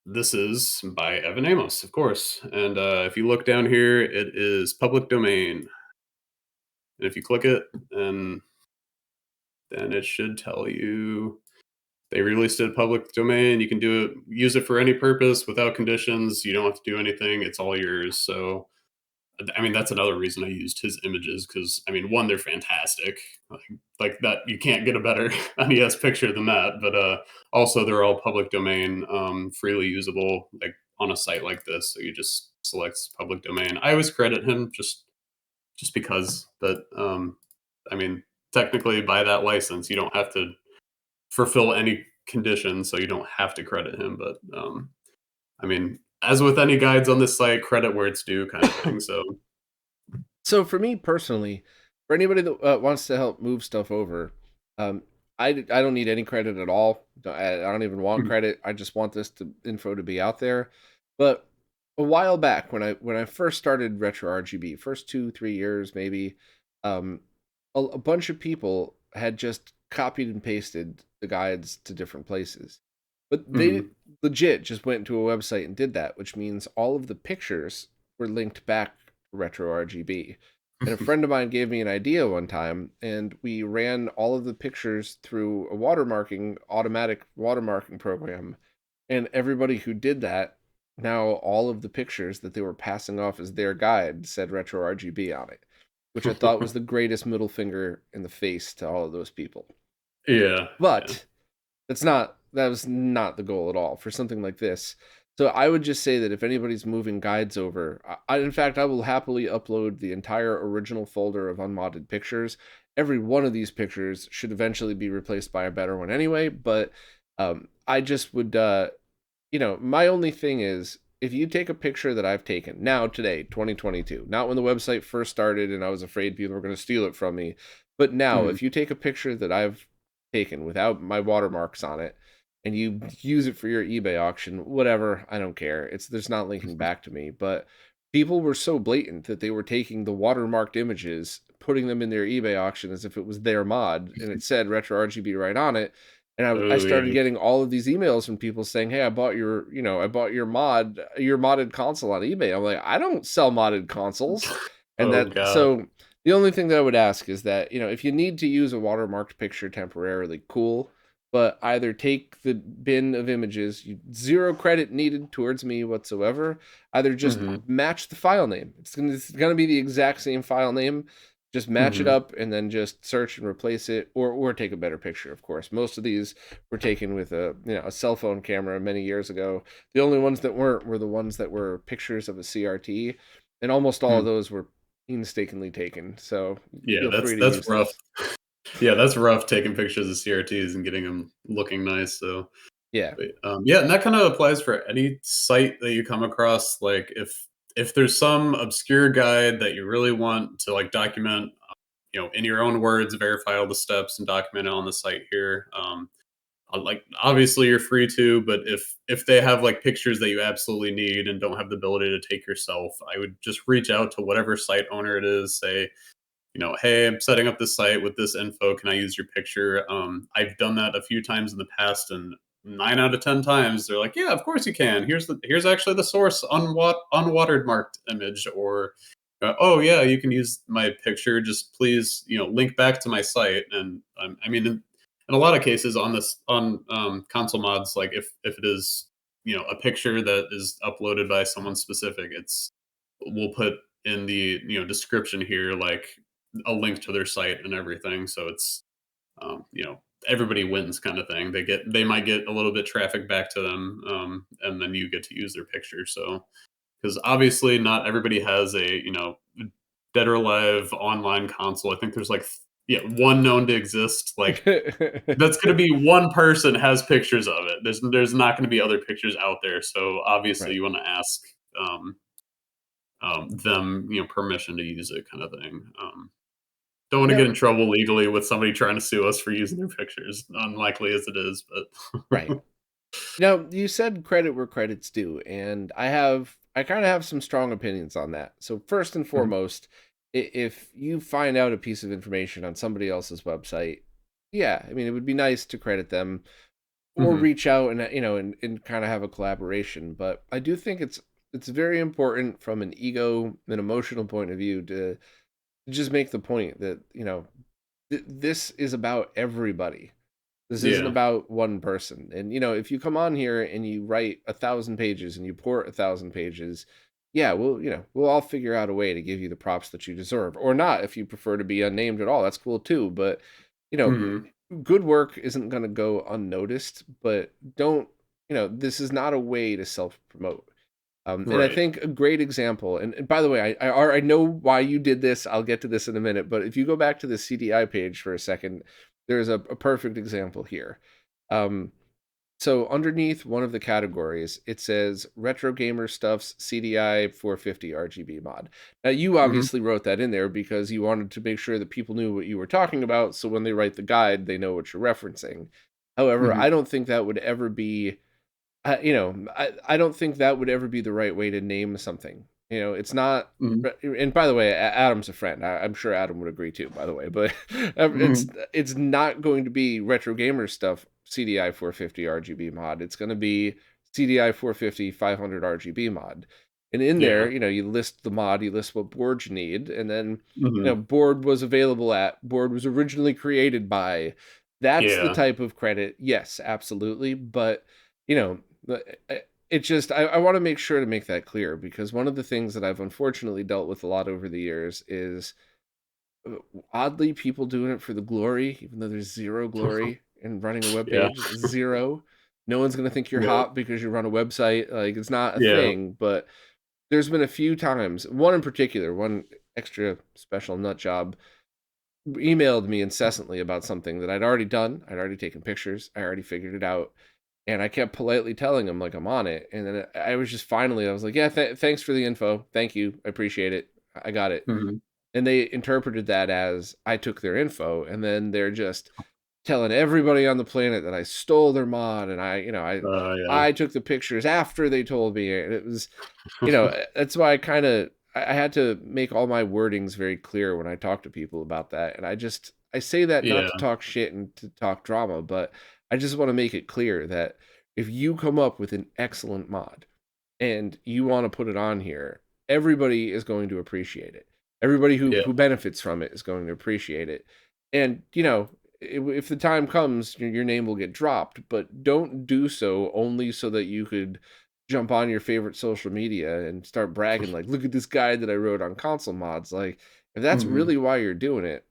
this is by Evan Amos, of course. And if you look down here, it is public domain. And if you click it, then it should tell you they released it public domain. You can use it for any purpose without conditions. You don't have to do anything. It's all yours. So I mean, that's another reason I used his images because I mean, one, they're fantastic. Like that, you can't get a better NES picture than that. But also, they're all public domain, freely usable, like on a site like this. So you just select public domain. I always credit him just because. But I mean, technically, by that license, you don't have to fulfill any conditions, so you don't have to credit him. But I mean, as with any guides on this site, credit where it's due, kind of thing. So. So for me personally, for anybody that wants to help move stuff over, um, I don't need any credit at all. I don't even want Mhm. credit. I just want this info to be out there. But a while back, when I first started RetroRGB, first 2-3 years maybe, um, a bunch of people had just copied and pasted the guides to different places, but they Mhm. legit just went to a website and did that, which means all of the pictures were linked back to RetroRGB. And a friend of mine gave me an idea one time, and we ran all of the pictures through a automatic watermarking program. And everybody who did that, now all of the pictures that they were passing off as their guide said RetroRGB on it, which I thought was the greatest middle finger in the face to all of those people. Yeah, yeah. But that was not the goal at all for something like this. So I would just say that if anybody's moving guides over, in fact, I will happily upload the entire original folder of unmodded pictures. Every one of these pictures should eventually be replaced by a better one anyway, but I just would, my only thing is if you take a picture that I've taken now, today, 2022, not when the website first started and I was afraid people were going to steal it from me, but now, Mhm. if you take a picture that I've taken without my watermarks on it and you use it for your eBay auction, whatever, I don't care. There's not linking back to me, but people were so blatant that they were taking the watermarked images, putting them in their eBay auction as if it was their mod and it said RetroRGB right on it. And I Oh, started yeah. getting all of these emails from people saying, "Hey, I bought your modded console on eBay." I'm like, I don't sell modded consoles, and Oh, that god. so the only thing that I would ask is that if you need to use a watermarked picture temporarily, cool. but either take the bin of images, zero credit needed towards me whatsoever. Either just Mm-hmm. match the file name. It's gonna be the exact same file name. Just match it Mm-hmm. up and then just search and replace it, or take a better picture. Of course, most of these were taken with a cell phone camera many years ago. The only ones that weren't were the ones that were pictures of a CRT, and almost all of those were painstakingly taken. So Yeah, feel free to that's use rough. those. Yeah, that's rough taking pictures of CRTs and getting them looking nice. So, Yeah. but, yeah, and that kind of applies for any site that you come across. Like if there's some obscure guide that you really want to like document, in your own words, verify all the steps and document it on the site here. Like obviously you're free to, but if they have like pictures that you absolutely need and don't have the ability to take yourself, I would just reach out to whatever site owner it is, say, hey, I'm setting up this site with this info. Can I use your picture? I've done that a few times in the past, and 9 out of 10 times they're like, yeah, of course you can. Here's actually the source unwatered marked image, or oh yeah, you can use my picture. Just please, link back to my site. And I mean, in a lot of cases on this on console mods, like if it is a picture that is uploaded by someone specific, we'll put in the description here like a link to their site and everything. So it's everybody wins kind of thing. They might get a little bit traffic back to them, and then you get to use their picture. So because obviously not everybody has a dead or alive online console. I think there's like one known to exist. Like that's going to be one person has pictures of it. There's not going to be other pictures out there. So obviously Right. you want to ask them permission to use it kind of thing. Don't want to get Now, in trouble legally with somebody trying to sue us for using their pictures, unlikely as it is, but right. Now, you said credit where credit's due, and I kind of have some strong opinions on that. So, first and Mhm, foremost, if you find out a piece of information on somebody else's website, yeah, I mean, it would be nice to credit them or mhm, reach out and and kind of have a collaboration. But I do think it's very important from an ego and emotional point of view to just make the point that this is about everybody. This isn't yeah, about one person. And if you come on here and you write 1,000 pages and you port 1,000 pages, yeah, we'll all figure out a way to give you the props that you deserve, or not if you prefer to be unnamed at all. That's cool too. But you know, mhm, good work isn't going to go unnoticed. But don't this is not a way to self promote. And I right, think a great example, and by the way, I know why you did this. I'll get to this in a minute. But if you go back to the CDI page for a second, there's a perfect example here. Um, so underneath one of the categories, it says Retro Gamer Stuff's CDI 450 RGB mod. Now, you mhm, obviously wrote that in there because you wanted to make sure that people knew what you were talking about. So when they write the guide, they know what you're referencing. However, mhm, I don't think that would ever be I don't think that would ever be the right way to name something. It's not. mhm, And by the way, Adam's a friend. I'm sure Adam would agree too. By the way, but it's mhm, it's not going to be retro gamer stuff. CDI 450 RGB mod. It's going to be CDI 450 500 RGB mod. And in there, yeah, you list the mod, you list what board you need, and then mhm, board was available at, board was originally created by. That's the yeah, type of credit. Yes, absolutely, but you know it just I want to make sure to make that clear because one of the things that I've unfortunately dealt with a lot over the years is uh, oddly people doing it for the glory, even though there's zero glory in running a web yeah, page. Zero. No one's gonna think you're yeah, hot because you run a website. Like it's not a yeah, thing. But there's been a few times, one in particular, one extra special nut job emailed me incessantly about something that I'd already done. I'd already taken pictures. I already figured it out. And I kept politely telling him like I'm on it. And then I was just finally I was like, yeah, thanks for the info. Thank you. I appreciate it. I got it. mhm, And they interpreted that as I took their info, and then they're just telling everybody on the planet that I stole their mod, and yeah, I took the pictures after they told me. And it was that's why I had to make all my wordings very clear when I talk to people about that. And I say that not yeah, to talk shit and to talk drama, but I just want to make it clear that if you come up with an excellent mod and you want to put it on here, everybody is going to appreciate it. Everybody yeah, who benefits from it is going to appreciate it. And if the time comes, your name will get dropped, but don't do so only so that you could jump on your favorite social media and start bragging like, look at this guide that I wrote on ConsoleMods. Like, if that's Mhm. really why you're doing it,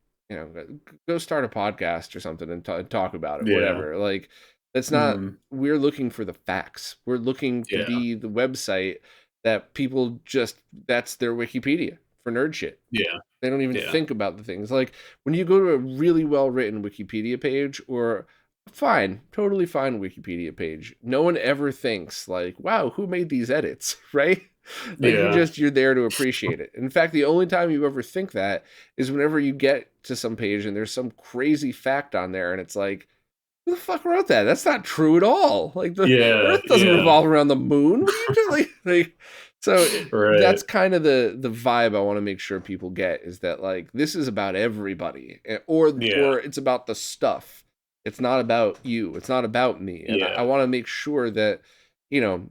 go start a podcast or something and talk about it, Yeah. whatever. Like, that's not, Mhm. we're looking for the facts. We're looking to Yeah. be the website that people just, that's their Wikipedia for nerd shit. Yeah. They don't even Yeah. think about the things. Like when you go to a really well written Wikipedia page or fine, totally fine Wikipedia page, no one ever thinks like, wow, who made these edits, right? Like Yeah. you're there to appreciate it. In fact, the only time you ever think that is whenever you get to some page and there's some crazy fact on there and it's like, who the fuck wrote that? That's not true at all. Like the Yeah. Earth doesn't Yeah. revolve around the moon. What are you doing? Right. That's kind of the vibe I want to make sure people get is that like this is about everybody, Yeah. or it's about the stuff. It's not about you. It's not about me, and I Yeah. want to make sure that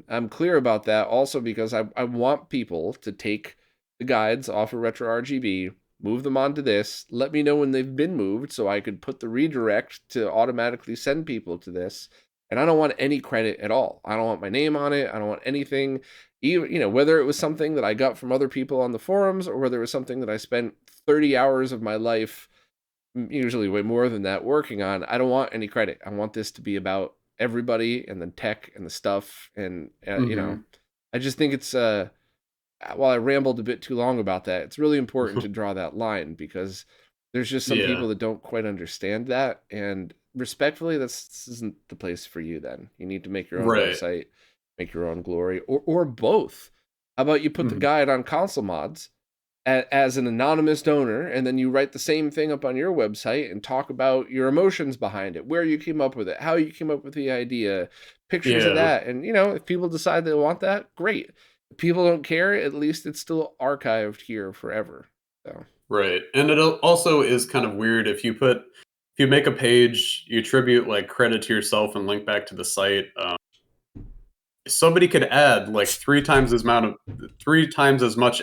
I'm clear about that. Also because I want people to take the guides off of RetroRGB, move them onto this, let me know when they've been moved so I could put the redirect to automatically send people to this. And I don't want any credit at all. I don't want my name on it. I don't want anything. Even, whether it was something that I got from other people on the forums or whether it was something that I spent 30 hours of my life, usually way more than that, working on. I don't want any credit. I want this to be about everybody and the tech and the stuff. And, Mhm. I just think it's, while I rambled a bit too long about that, it's really important to draw that line because there's just some Yeah. people that don't quite understand that. And respectfully, this isn't the place for you then. You need to make your own Right. website, make your own glory, or both. How about you put the Mhm. guide on ConsoleMods as an anonymous donor, and then you write the same thing up on your website and talk about your emotions behind it, where you came up with it, how you came up with the idea, pictures of Yeah. that. And, if people decide they want that, great. If people don't care, at least it's still archived here forever. So, Right. And it also is kind of weird if you make a page, you attribute like credit to yourself and link back to the site. Somebody could add like three times as much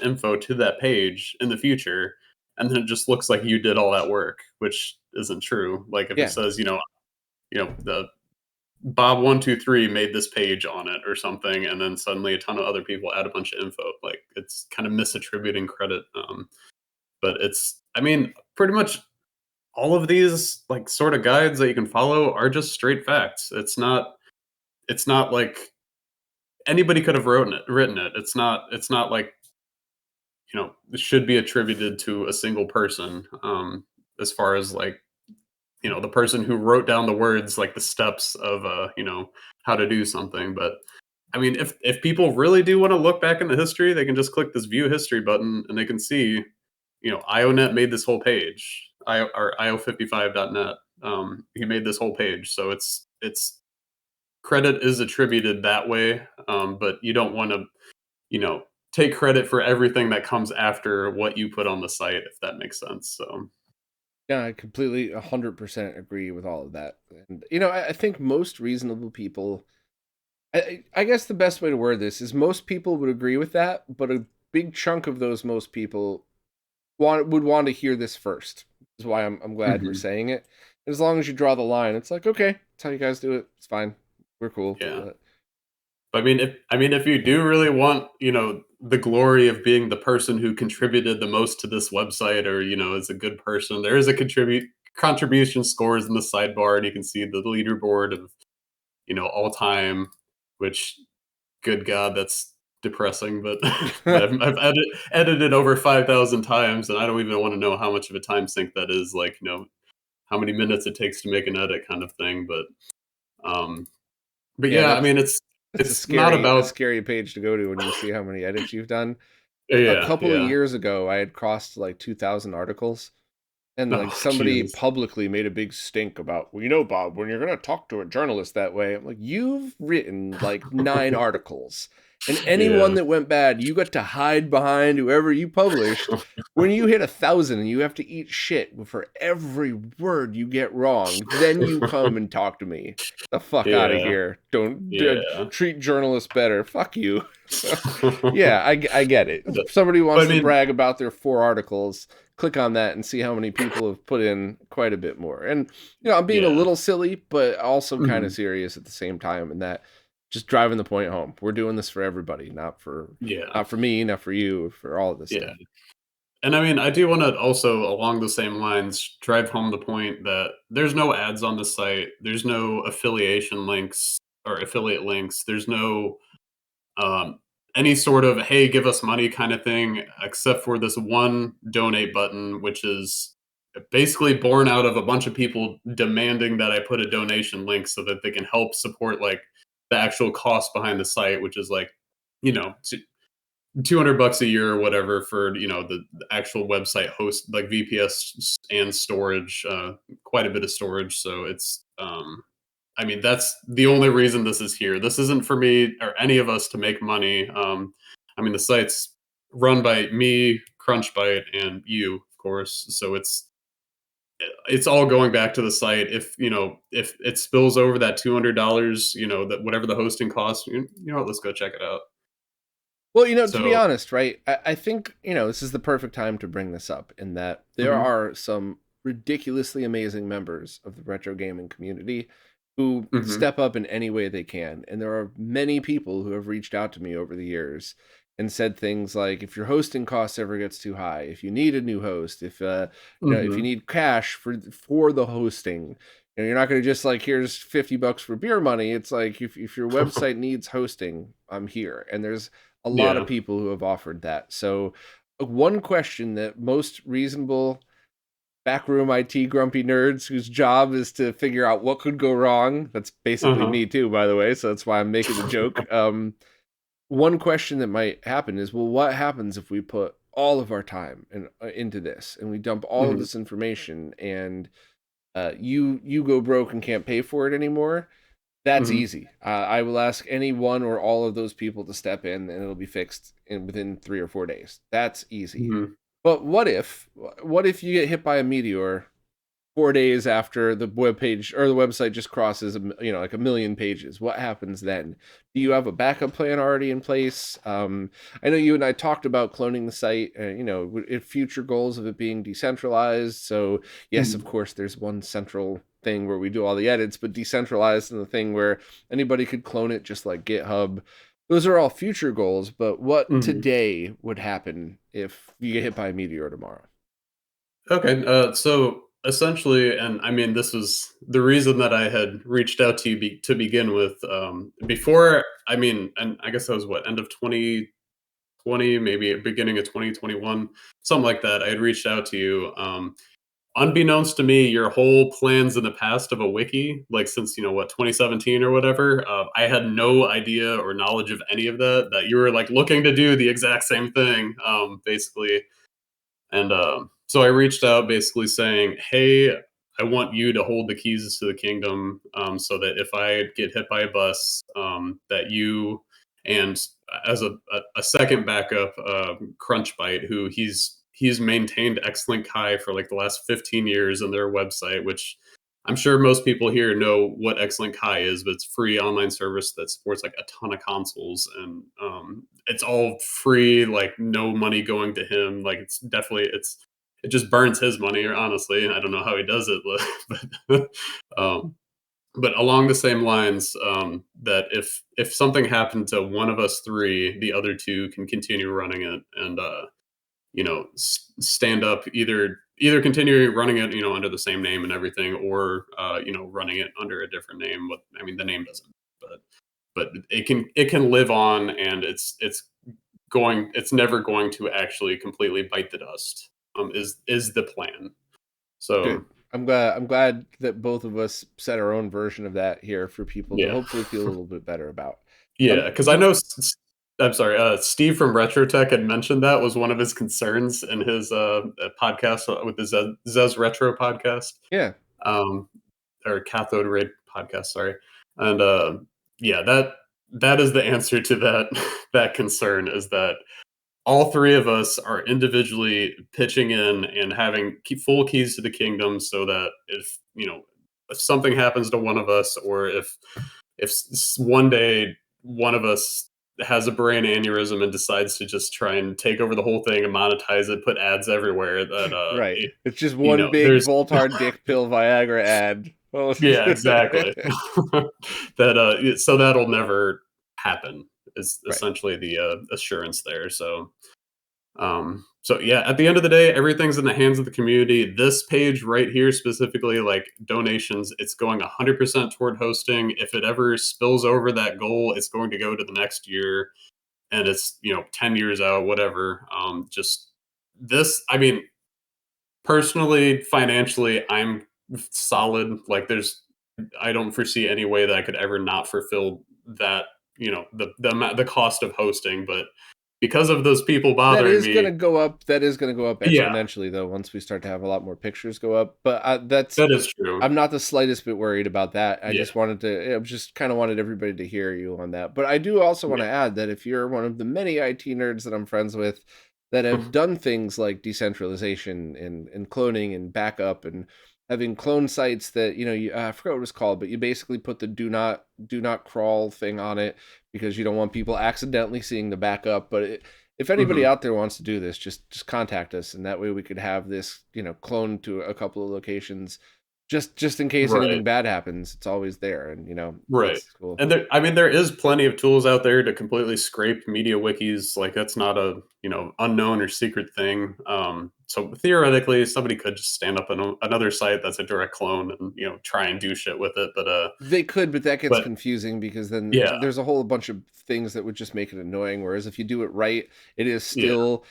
info to that page in the future, and then it just looks like you did all that work, which isn't true. Like if it yeah. says, the Bob123 made this page on it or something, and then suddenly a ton of other people add a bunch of info. Like it's kind of misattributing credit. But I mean, pretty much all of these like sort of guides that you can follow are just straight facts. It's not like anybody could have written it. It's not like, it should be attributed to a single person. As far as like, the person who wrote down the words, like the steps of how to do something. But I mean, if people really do want to look back into history, they can just click this view history button and they can see, IONET made this whole page. Or io55.net. He made this whole page. So it's credit is attributed that way. But you don't want to, you know, take credit for everything that comes after what you put on the site, if that makes sense. So Yeah, I completely 100% agree with all of that. And, I think most reasonable people, I guess the best way to word this is most people would agree with that, but a big chunk of those most people would want to hear this first. Is why I'm glad we're mhm. saying it. As long as you draw the line, it's like, okay, that's how you guys do it. It's fine. We're cool. Yeah. But If you do really want, the glory of being the person who contributed the most to this website, or is a good person, there is a contribution scores in the sidebar, and you can see the leaderboard of all time. Which, good God, that's depressing. But but I've edited over 5,000 times, and I don't even want to know how much of a time sink that is. Like how many minutes it takes to make an edit, kind of thing. Um, but yeah, yeah, I that's mean, that's it's not a about. scary page to go to when you see how many edits you've done. A Yeah, couple of yeah. years ago, I had crossed like 2,000 articles, and like Oh, somebody Jesus. publicly made a big stink about, well, Bob, when you're gonna talk to a journalist that way, I'm like, you've written like 9 articles, and anyone Yeah. that went bad, you got to hide behind whoever you published. When you hit 1,000 and you have to eat shit for every word you get wrong, then you come and talk to me. The fuck out of Yeah, here! Don't yeah. treat journalists better. Fuck you. So, yeah, I get it. If somebody But wants I to mean, brag about their 4 articles, click on that and see how many people have put in quite a bit more. And I'm being a Yeah. little silly, but also kind of Mhm. serious at the same time, and that just driving the point home. We're doing this for everybody, Yeah. not for me, not for you, for all of this Yeah. stuff. And I mean, I do want to also, along the same lines, drive home the point that there's no ads on the site. There's no affiliation links or affiliate links. There's no um, any sort of "hey, give us money" kind of thing, except for this one donate button, which is basically born out of a bunch of people demanding that I put a donation link so that they can help support like the actual cost behind the site, which is like, you know, $200 a year or whatever for the actual website host, like VPS and storage, quite a bit of storage. So it's I mean, that's the only reason this is here. This isn't for me or any of us to make money. I mean, the site's run by me, Crunchbite, and you, of course. So it's all going back to the site. If it spills over that $200, that whatever the hosting costs, you know what, let's go check it out. Well, to be So, honest, right, I think, this is the perfect time to bring this up in that there hmm are some ridiculously amazing members of the retro gaming community who hmm step up in any way they can. And there are many people who have reached out to me over the years and said things like, if your hosting costs ever gets too high, if you need a new host, if you hmm need cash for the hosting, you're not going to just like, here's $50 for beer money. It's like, if your website needs hosting, I'm here. And there's a lot of yeah. people who have offered that. So, one question that most reasonable backroom IT grumpy nerds whose job is to figure out what could go wrong. That's basically Uh-huh. me too, by the way. So that's why I'm making the joke. One question that might happen is, well, what happens if we put all of our time into this and we dump all of Mhm, this information and you go broke and can't pay for it anymore? That's mhm, easy. I will ask any one or all of those people to step in, and it'll be fixed within 3 or 4 days. That's easy. mhm. But what if you get hit by a meteor 4 days after the web page or the website just crosses like a million pages? What happens then? Do you have a backup plan already in place? I know you and I talked about cloning the site, if future goals of it being decentralized. So yes, of Mhm, course there's one central thing where we do all the edits, but decentralized in the thing where anybody could clone it, just like GitHub. Those are all future goals, but what mhm. today would happen if you get hit by a meteor tomorrow? Okay, so essentially, and I mean, this was the reason that I had reached out to you to begin with. Before, I mean, and I guess that was what, end of 2020, maybe beginning of 2021, something like that. I had reached out to you. Unbeknownst to me, your whole plans in the past of a wiki, like since 2017 or whatever, I had no idea or knowledge of any of that. That you were like looking to do the exact same thing, basically. And so I reached out basically saying, "Hey, I want you to hold the keys to the kingdom, so that if I get hit by a bus, that you and as a second backup, Crunchbite, who he's maintained Xlink Kai for like the last 15 years on their website, which I'm sure most people here know what Xlink Kai is, but it's a free online service that supports like a ton of consoles, and it's all free, like no money going to him. Like it just burns his money. Honestly, I don't know how he does it, but but along the same lines, that if something happened to one of us three, the other two can continue running it, and stand up, either continue running it under the same name and everything, or running it under a different name. What I mean, the name doesn't, but it can live on, and it's never going to actually completely bite the dust. Is the plan. So Good. I'm glad that both of us set our own version of that here for people to yeah. hopefully feel a little bit better about. Yeah, because I But know I'm sorry, Steve from RetroTech had mentioned that was one of his concerns in his podcast, with the Zez Retro podcast. yeah, Um, or Cathode Ray podcast, sorry. And yeah, that is the answer to that that concern, is that all three of us are individually pitching in and having full keys to the kingdom, so that if something happens to one of us, or if one day one of us has a brain aneurysm and decides to just try and take over the whole thing and monetize it, put ads everywhere. That Right. It's just you one know, big there's Voltaren dick pill Viagra ad. Well, yeah, exactly. That so that'll never happen. Is right. essentially the assurance there. So yeah, at the end of the day, everything's in the hands of the community. This page right here specifically, like donations, it's going 100% toward hosting. If it ever spills over that goal, it's going to go to the next year, and it's 10 years out, whatever. Just this, I mean, personally, financially, I'm solid. Like, I don't foresee any way that I could ever not fulfill that. The cost of hosting, but because of those people That bothering is going to me, go up. That is going to go up yeah, exponentially, though, once we start to have a lot more pictures go up. But that's, that is true. I'm not the slightest bit worried about that. I Yeah, just wanted to, I just kind of wanted everybody to hear you on that. But I do also want yeah. to add that if you're one of the many IT nerds that I'm friends with that have done things like decentralization and cloning and backup and having clone sites that, I forgot what it was called, but you basically put the do not crawl thing on it because you don't want people accidentally seeing the backup. But if anybody Mhm. out there wants to do this, just contact us, and that way we could have this, cloned to a couple of locations, just in case Right. anything bad happens. It's always there, and Right. it's cool. And I mean, there is plenty of tools out there to completely scrape media wikis. Like that's not a unknown or secret thing. So theoretically, somebody could just stand up another site that's a direct clone and try and do shit with it. They could, but that gets But confusing because then yeah, there's a whole bunch of things that would just make it annoying. Whereas if you do it right, it is yeah, still.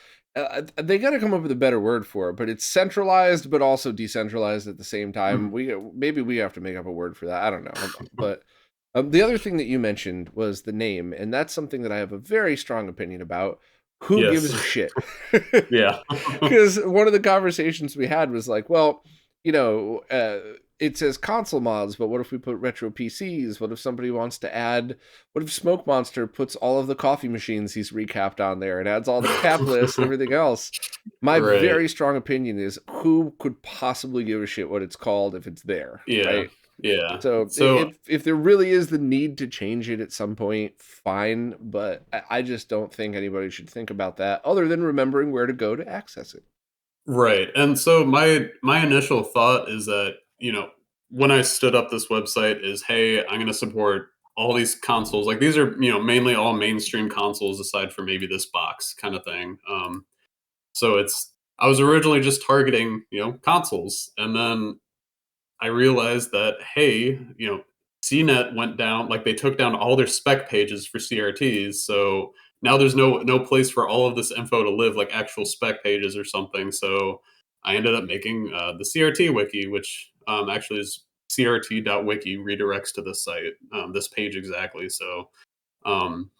They got to come up with a better word for it, but it's centralized, but also decentralized at the same time. mhm, Maybe we have to make up a word for that. I don't know, but the other thing that you mentioned was the name, and that's something that I have a very strong opinion about. Who yes, gives a shit? yeah, Because one of the conversations we had was like, well, it says console mods, but what if we put retro PCs? What if somebody wants to add? What if Smoke Monster puts all of the coffee machines he's recapped on there and adds all the cap lists and everything else? My right, very strong opinion is who could possibly give a shit what it's called if it's there, yeah, right? yeah. So So if there really is the need to change it at some point, fine. But I just don't think anybody should think about that other than remembering where to go to access it. right. And so my initial thought is that, when I stood up this website is, hey, I'm going to support all these consoles. Like these are, mainly all mainstream consoles aside from maybe this box kind of thing. So I was originally just targeting, consoles. And then I realized that, hey, CNET went down, like they took down all their spec pages for CRTs. So now there's no place for all of this info to live, like actual spec pages or something. So I ended up making the CRT wiki, which actually is crt.wiki, redirects to this site, this page exactly. Um,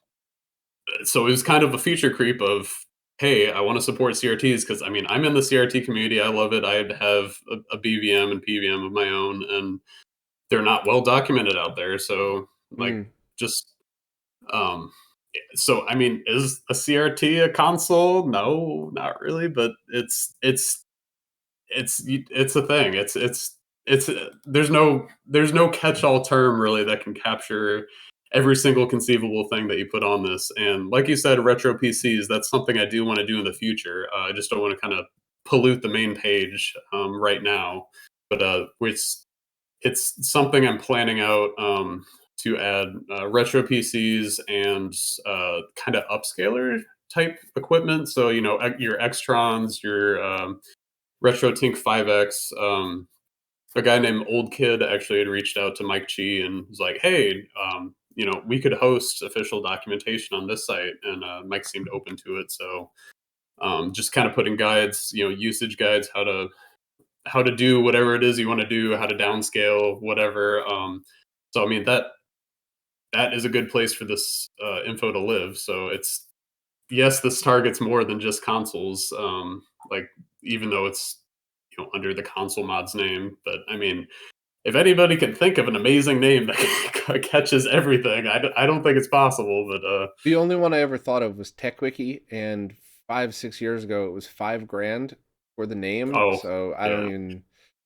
so it was kind of a feature creep of, hey, I want to support CRTs because I mean I'm in the CRT community. I love it. I have a BVM and PVM of my own, and they're not well documented out there. So like Mm. just um so I mean, is a CRT a console? No, not really, but it's a thing. It's there's no catch-all term really that can capture every single conceivable thing that you put on this. And like you said, retro PCs, that's something I do want to do in the future. I just don't want to kind of pollute the main page right now. But it's something I'm planning out to add retro PCs and kind of upscaler type equipment. So your Extrons, your RetroTink 5X. A guy named Old Kid actually had reached out to Mike Chi and was like, "Hey, we could host official documentation on this site," and Mike seemed open to it. So just kind of putting guides, usage guides, how to do whatever it is you want to do, how to downscale, whatever. So I mean that is a good place for this info to live. So it's yes, this targets more than just consoles. Like even though it's under the console mods name, but I mean, if anybody can think of an amazing name that catches everything, I don't think it's possible. But The only one I ever thought of was TechWiki, and 5 6 years ago it was $5 grand for the name. oh So I don't yeah, even.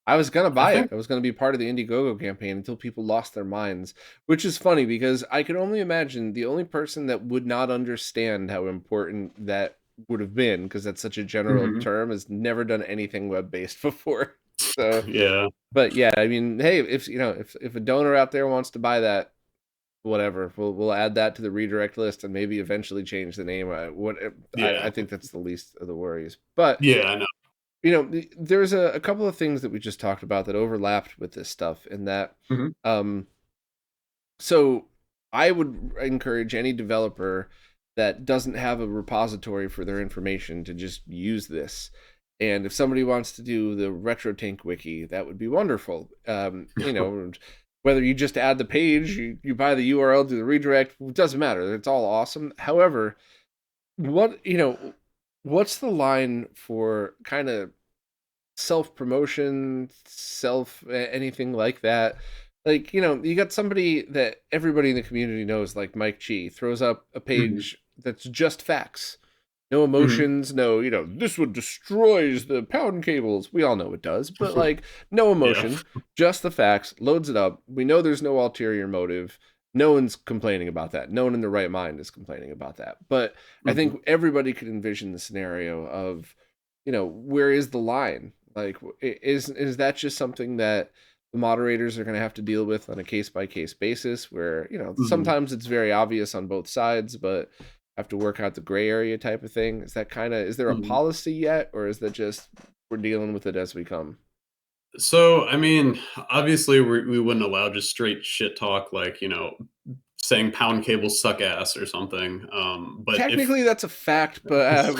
I was gonna I buy it. think. I was gonna be part of the Indiegogo campaign until people lost their minds, which is funny because I can only imagine the only person that would not understand how important that would have been, because that's such a general Mhm. term, has never done anything web based before. So, Yeah. but yeah, I mean, hey, if if a donor out there wants to buy that, whatever, we'll add that to the redirect list and maybe eventually change the name. I Yeah. think that's the least of the worries, but Yeah, I know. there's a couple of things that we just talked about that overlapped with this stuff, in that Mhm. um so I would encourage any developer that doesn't have a repository for their information to just use this. And if somebody wants to do the RetroTink wiki, that would be wonderful. Whether you just add the page, you buy the URL, do the redirect, it doesn't matter. It's all awesome. However, what's the line for kind of self promotion, anything like that? Like, you got somebody that everybody in the community knows, like Mike G, throws up a Mhm. page that's just facts. No Mhm. emotions, no, this would destroys the pound cables. We all know it does, but like, no Yeah. emotion, just the facts, loads it up. We know there's no ulterior motive. No one's complaining about that. No one in the right mind is complaining about that. But I Mhm. think everybody could envision the scenario of, where is the line? Like, is that just something that the moderators are going to have to deal with on a case by case basis, where Mhm. sometimes it's very obvious on both sides, but have to work out the gray area type of thing? Is there a Mhm. policy yet, or is that just we're dealing with it as we come? So, I mean, obviously, we wouldn't allow just straight shit talk, like, saying pound cables suck ass or something. But if Technically, that's a fact, but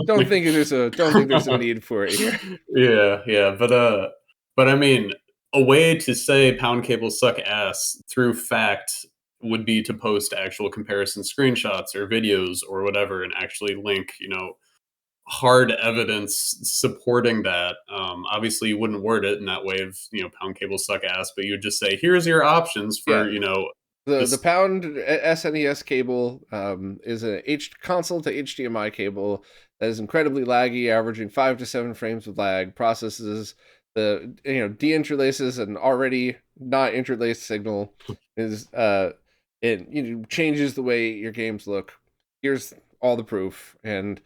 don't think there's a need for it here. yeah, yeah, but I mean, a way to say pound cables suck ass through fact would be to post actual comparison screenshots or videos or whatever, and actually link, hard evidence supporting that. Obviously, you wouldn't word it in that way of, pound cables suck ass, but you would just say, here's your options for, Yeah, the just pound SNES cable is a console to HDMI cable that is incredibly laggy, averaging 5 to 7 frames of lag. Processes the deinterlaces an already not interlaced signal. Is It changes the way your games look. Here's all the proof, and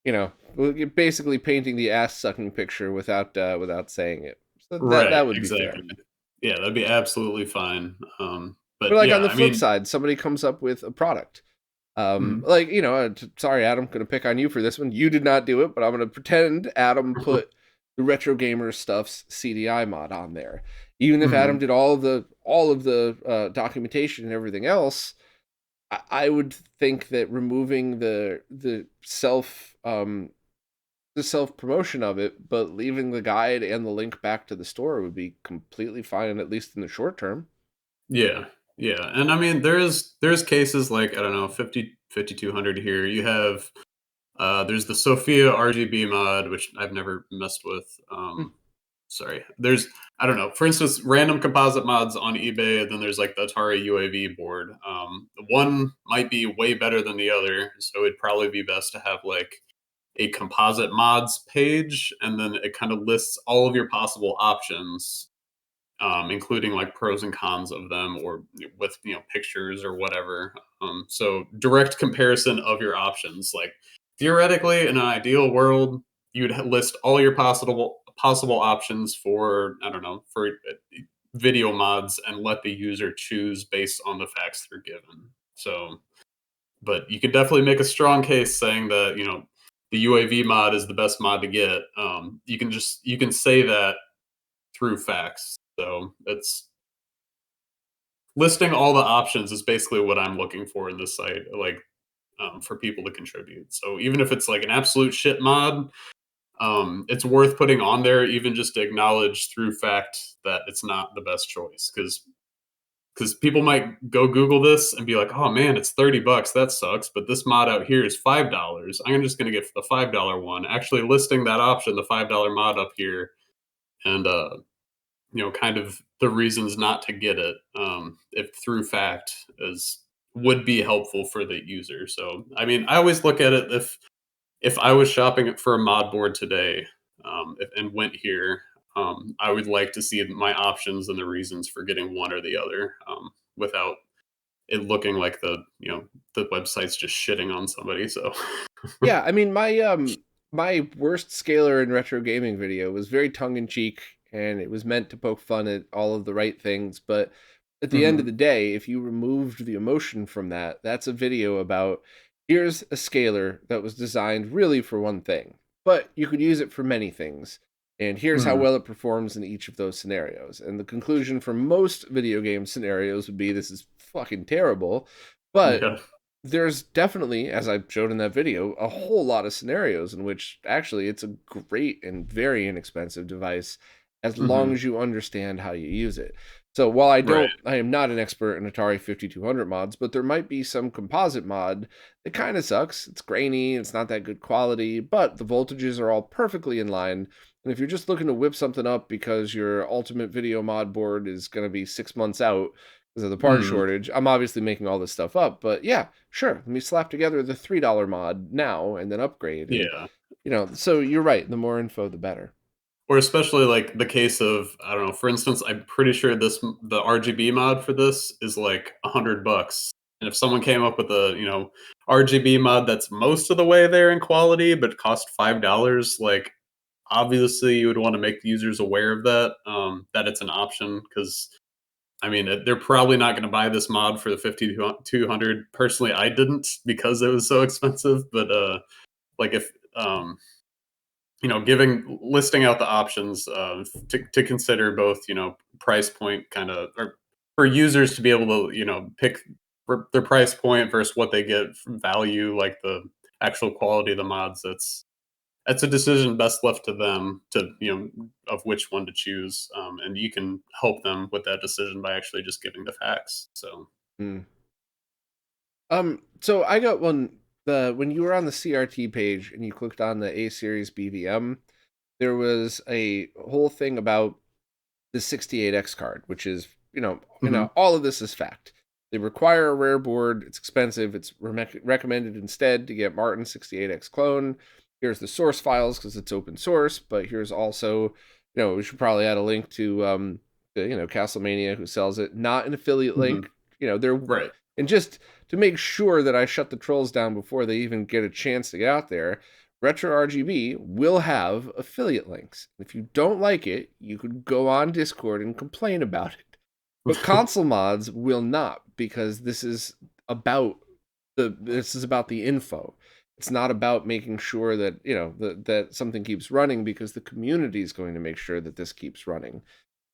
you're basically painting the ass sucking picture without saying it. So that right, would be fair. exactly. Yeah, that'd be absolutely fine. But But like, yeah, on the I flip mean, side, somebody comes up with a product. mhm. Like, sorry, Adam, gonna pick on you for this one. You did not do it, but I'm gonna pretend Adam put the Retro Gamer Stuff's CDI mod on there. Even if Adam Mhm. did all of the documentation and everything else, I would think that removing the self promotion of it, but leaving the guide and the link back to the store would be completely fine, at least in the short term. Yeah, yeah, and I mean, there's cases like, I don't know, 5200 here. You have there's the Sophia RGB mod, which I've never messed with. Hmm. Sorry, there's, I don't know. For instance, random composite mods on eBay. And then there's like the Atari UAV board. One might be way better than the other, so it'd probably be best to have like a composite mods page, and then it kind of lists all of your possible options, including like pros and cons of them, or with pictures or whatever. So direct comparison of your options. Like, theoretically, in an ideal world, you'd list all your possible options for, I don't know, for video mods, and let the user choose based on the facts they're given. So, but you could definitely make a strong case saying that, the UAV mod is the best mod to get. You can say that through facts. So it's listing all the options is basically what I'm looking for in this site, like, for people to contribute. So even if it's like an absolute shit mod, it's worth putting on there, even just to acknowledge through fact that it's not the best choice. Because people might go Google this and be like, oh man, it's $30. That sucks. But this mod out here is $5. I'm just going to get the $5 one. Actually listing that option, the $5 mod up here, and kind of the reasons not to get it, if through fact, is would be helpful for the user. So, I mean, I always look at it, if I was shopping for a mod board today, and went here, I would like to see my options and the reasons for getting one or the other, without it looking like the website's just shitting on somebody. So Yeah, I mean my worst scaler in retro gaming video was very tongue in cheek, and it was meant to poke fun at all of the right things, but at the end of Mhm. the day, if you removed the emotion from that, that's a video about here's a scaler that was designed really for one thing, but you could use it for many things. And here's how Mhm. well it performs in each of those scenarios. And the conclusion for most video game scenarios would be this is fucking terrible, but Yeah. there's definitely, as I showed in that video, a whole lot of scenarios in which actually it's a great and very inexpensive device as long Mhm. as you understand how you use it. So while Right. I am not an expert in Atari 5200 mods, but there might be some composite mod that kind of sucks. It's grainy, it's not that good quality, but the voltages are all perfectly in line. And if you're just looking to whip something up because your ultimate video mod board is going to be 6 months out, because of the part Mhm. shortage. I'm obviously making all this stuff up, but yeah, sure. Let me slap together the $3 mod now and then upgrade. And, Yeah. so you're right. The more info, the better. Or especially like the case of, I don't know, for instance, I'm pretty sure the RGB mod for this is like $100. And if someone came up with a, RGB mod that's most of the way there in quality but cost $5, like obviously you would want to make the users aware of that, that it's an option, because I mean, they're probably not going to buy this mod for the 5200. Personally, I didn't, because it was so expensive, but like if giving listing out the options, to consider, both, price point, kind of, or for users to be able to, pick their price point versus what they get from value, like the actual quality of the mods. That's a decision best left to them, to, of which one to choose, and you can help them with that decision by actually just giving the facts. So Mm. So I got one. The When you were on the CRT page and you clicked on the A series BVM, there was a whole thing about the 68X card, which is, mhm. all of this is fact. They require a rare board. It's expensive. It's recommended instead to get Martin's 68X clone. Here's the source files because it's open source, but here's also, we should probably add a link to, Castlemania, who sells it. Not an affiliate Mhm. link. They're Right. and just to make sure that I shut the trolls down before they even get a chance to get out there, RetroRGB will have affiliate links. If you don't like it, you could go on Discord and complain about it. But ConsoleMods will not, because this is about the info. It's not about making sure that, that something keeps running, because the community is going to make sure that this keeps running.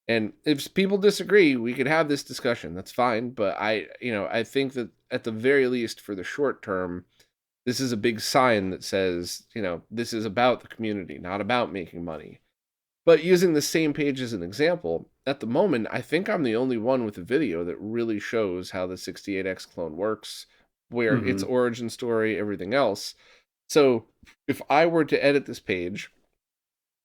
And if people disagree, we could have this discussion. That's fine, but I think that at the very least for the short term, this is a big sign that says, this is about the community, not about making money. But using the same page as an example, at the moment, I think I'm the only one with a video that really shows how the 68X clone works, where its Mhm. origin story, everything else. So if I were to edit this page,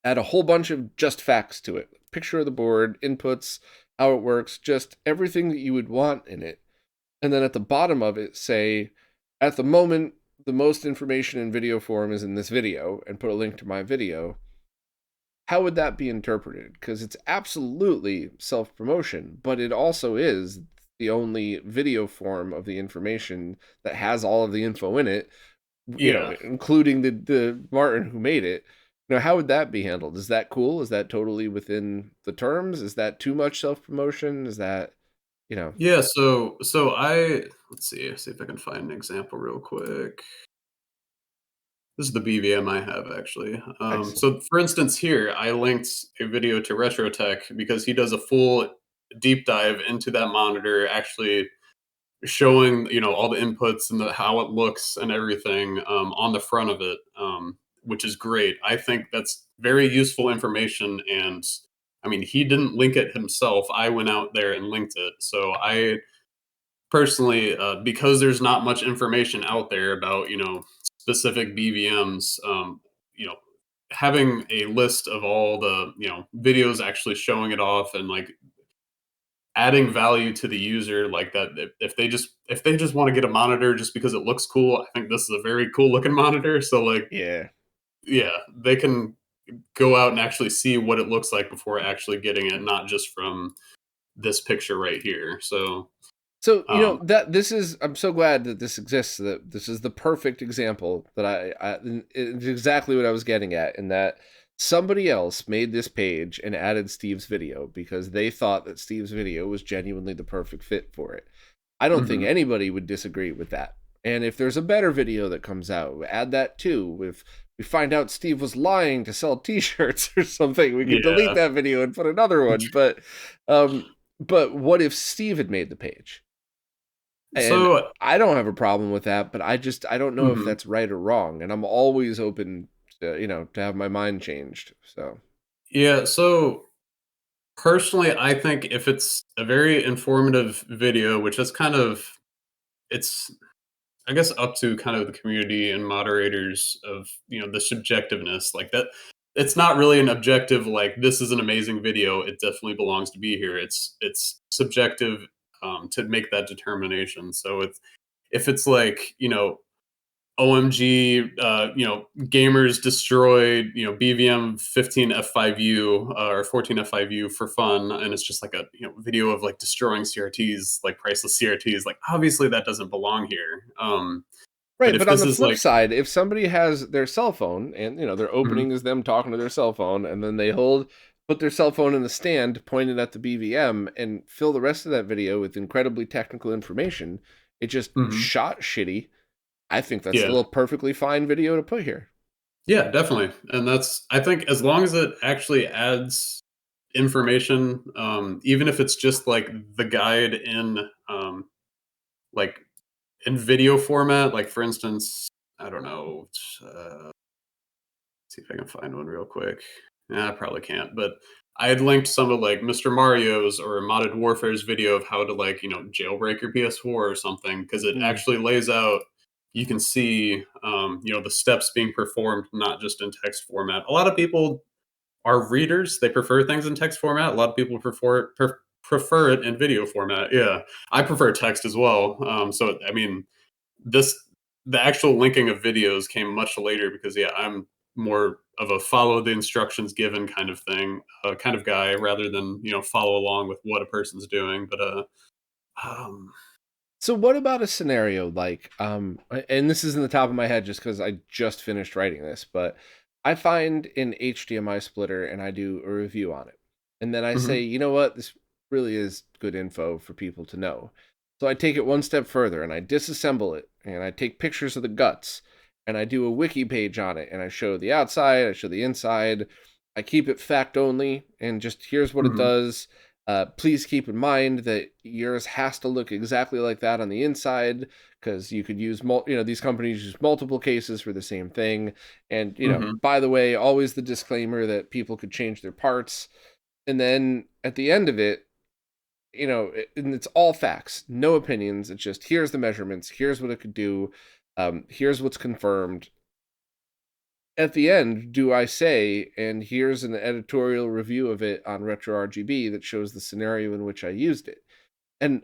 add a whole bunch of just facts to it, picture of the board, inputs, how it works, just everything that you would want in it, and then at the bottom of it say, at the moment, the most information in video form is in this video, and put a link to my video, how would that be interpreted? Because it's absolutely self promotion, but it also is the only video form of the information that has all of the info in it, Yeah. including the Martin who made it. How would that be handled? Is that cool? Is that totally within the terms? Is that too much self promotion? Is that, you know, Yeah, so I let's see if I can find an example real quick. This is the BVM I have, actually. excellent? So for instance, here I linked a video to RetroTech because he does a full deep dive into that monitor, actually showing, all the inputs and how it looks and everything, on the front of it, which is great. I think that's very useful information, and I mean, he didn't link it himself. I went out there and linked it. So I personally, because there's not much information out there about, specific BVMs, you know having a list of all the, videos actually showing it off, and like adding value to the user, like that, if they just want to get a monitor just because it looks cool, I think this is a very cool looking monitor. So like, Yeah. yeah, they can, go out and actually see what it looks like before actually getting it, not just from this picture right here. So So, um, that this is, I'm so glad that this exists, that this is the perfect example that it's exactly what I was getting at, in that somebody else made this page and added Steve's video because they thought that Steve's video was genuinely the perfect fit for it. I don't think mhm. anybody would disagree with that. And if there's a better video that comes out, add that too. If we find out Steve was lying to sell T-shirts or something, we could delete Yeah. that video and put another one. But what if Steve had made the page? And So I don't have a problem with that, but I don't know if mhm. that's right or wrong. And I'm always open to, to have my mind changed. So, Yeah, so personally, I think if it's a very informative video, which is kind of it's I guess up to kind of the community and moderators of, the subjectiveness like that. It's not really an objective like this is an amazing video. It definitely belongs to be here. It's subjective to make that determination. So if it's like OMG, gamers destroyed, BVM 15 F5U or 14 F5U for fun, and it's just like a video of like destroying CRTs, like priceless CRTs. Like obviously that doesn't belong here. But right. if But on this the is flip like, side, if somebody has their cell phone and, their mhm, opening is them talking to their cell phone, and then they put their cell phone in the stand pointed at the BVM and fill the rest of that video with incredibly technical information, it just mhm, shot shitty. I think that's yeah, still a perfectly fine video to put here. yeah, definitely, and that's I think as long as it actually adds information, even if it's just like the guide like in video format, like for instance, I don't know. See if I can find one real quick. I probably can't, but I had linked some of like Mr. Mario's or Modded Warfare's video of how to like jailbreak your PS4 or something because it Mm. actually lays out. You can see the steps being performed, not just in text format. A lot of people are readers; they prefer things in text format. A lot of people prefer it in video format. Yeah, I prefer text as well. So I mean, this the actual linking of videos came much later because yeah, I'm more of a follow the instructions given kind of thing, kind of guy rather than follow along with what a person's doing. But um, So what about a scenario like and this is in the top of my head just cuz I just finished writing this, but I find an HDMI splitter and I do a review on it. And then I say, mhm, "You know what? This really is good info for people to know." So I take it one step further and I disassemble it and I take pictures of the guts and I do a wiki page on it and I show the outside, I show the inside. I keep it fact only and just here's what it mhm, does. Please keep in mind that yours has to look exactly like that on the inside because you could use, these companies use multiple cases for the same thing. And, mhm, by the way, always the disclaimer that people could change their parts. And then at the end of it, and it's all facts, no opinions. It's just here's the measurements, here's what it could do, here's what's confirmed. At the end, do I say, and here's an editorial review of it on RetroRGB that shows the scenario in which I used it? And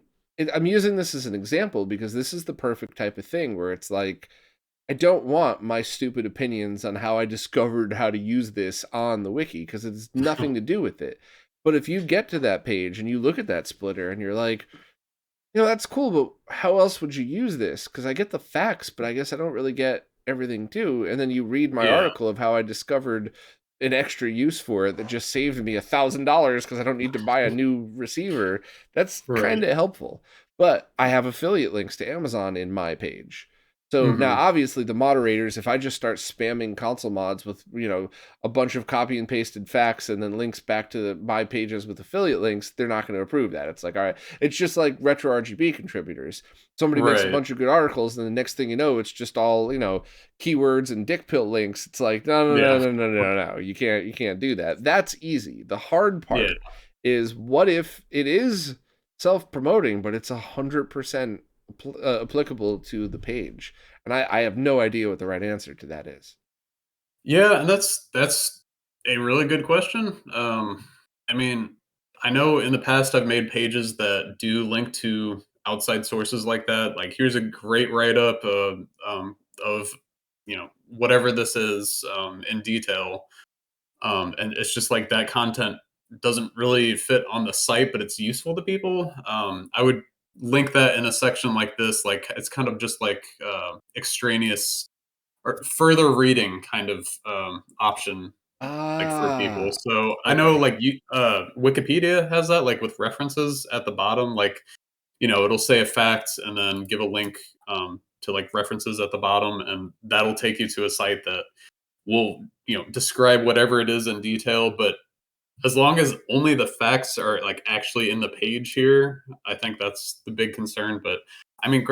I'm using this as an example because this is the perfect type of thing where it's like, I don't want my stupid opinions on how I discovered how to use this on the wiki because it's nothing to do with it. But if you get to that page and you look at that splitter and you're like, that's cool, but how else would you use this? Because I get the facts, but I guess I don't really get everything too. And then you read my yeah, article of how I discovered an extra use for it that just saved me $1,000 because I don't need to buy a new receiver. That's kind right, of helpful. But I have affiliate links to Amazon in my page. So now, mhm, obviously, the moderators, if I just start spamming ConsoleMods with, a bunch of copy and pasted facts and then links back to my pages with affiliate links, they're not going to approve that. It's like, all right, it's just like RetroRGB contributors. Somebody makes a right, bunch of good articles, and the next thing you know, it's just all keywords and dick pill links. It's like no, no, no, yeah, no, no, no, no. You can't do that. That's easy. The hard yeah. part is what if it is self promoting, but it's 100% applicable to the page, and I have no idea what the right answer to that is. Yeah, and that's a really good question. I mean, I know in the past I've made pages that do link to outside sources like that. Like, here's a great write up of whatever this is in detail. and it's just like that content doesn't really fit on the site, but it's useful to people. I would link that in a section like this. Like it's kind of just like extraneous or further reading kind of option like for people. Ah, So I know okay. like Wikipedia has that like with references at the bottom, like it'll say a fact and then give a link to like references at the bottom, and that'll take you to a site that will describe whatever it is in detail. But as long as only the facts are like actually in the page here, I think that's the big concern. But I mean,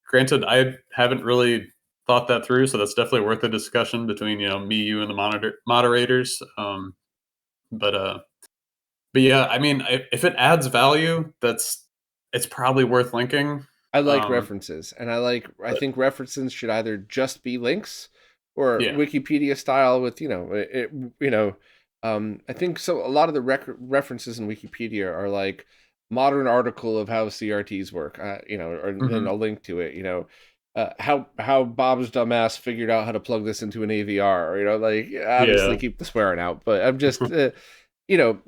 granted, I haven't really thought that through, so that's definitely worth a discussion between me, you, and the moderators. But but yeah, I mean, if it adds value, it's probably worth linking. I like Um, references, and I but think references should either just be links or yeah, Wikipedia style with I think so. A lot of the references in Wikipedia are like modern article of how CRTs work, or then hmm a link to it, how Bob's dumbass figured out how to plug this into an AVR, like obviously yeah, keep the swearing out, but I'm just you know,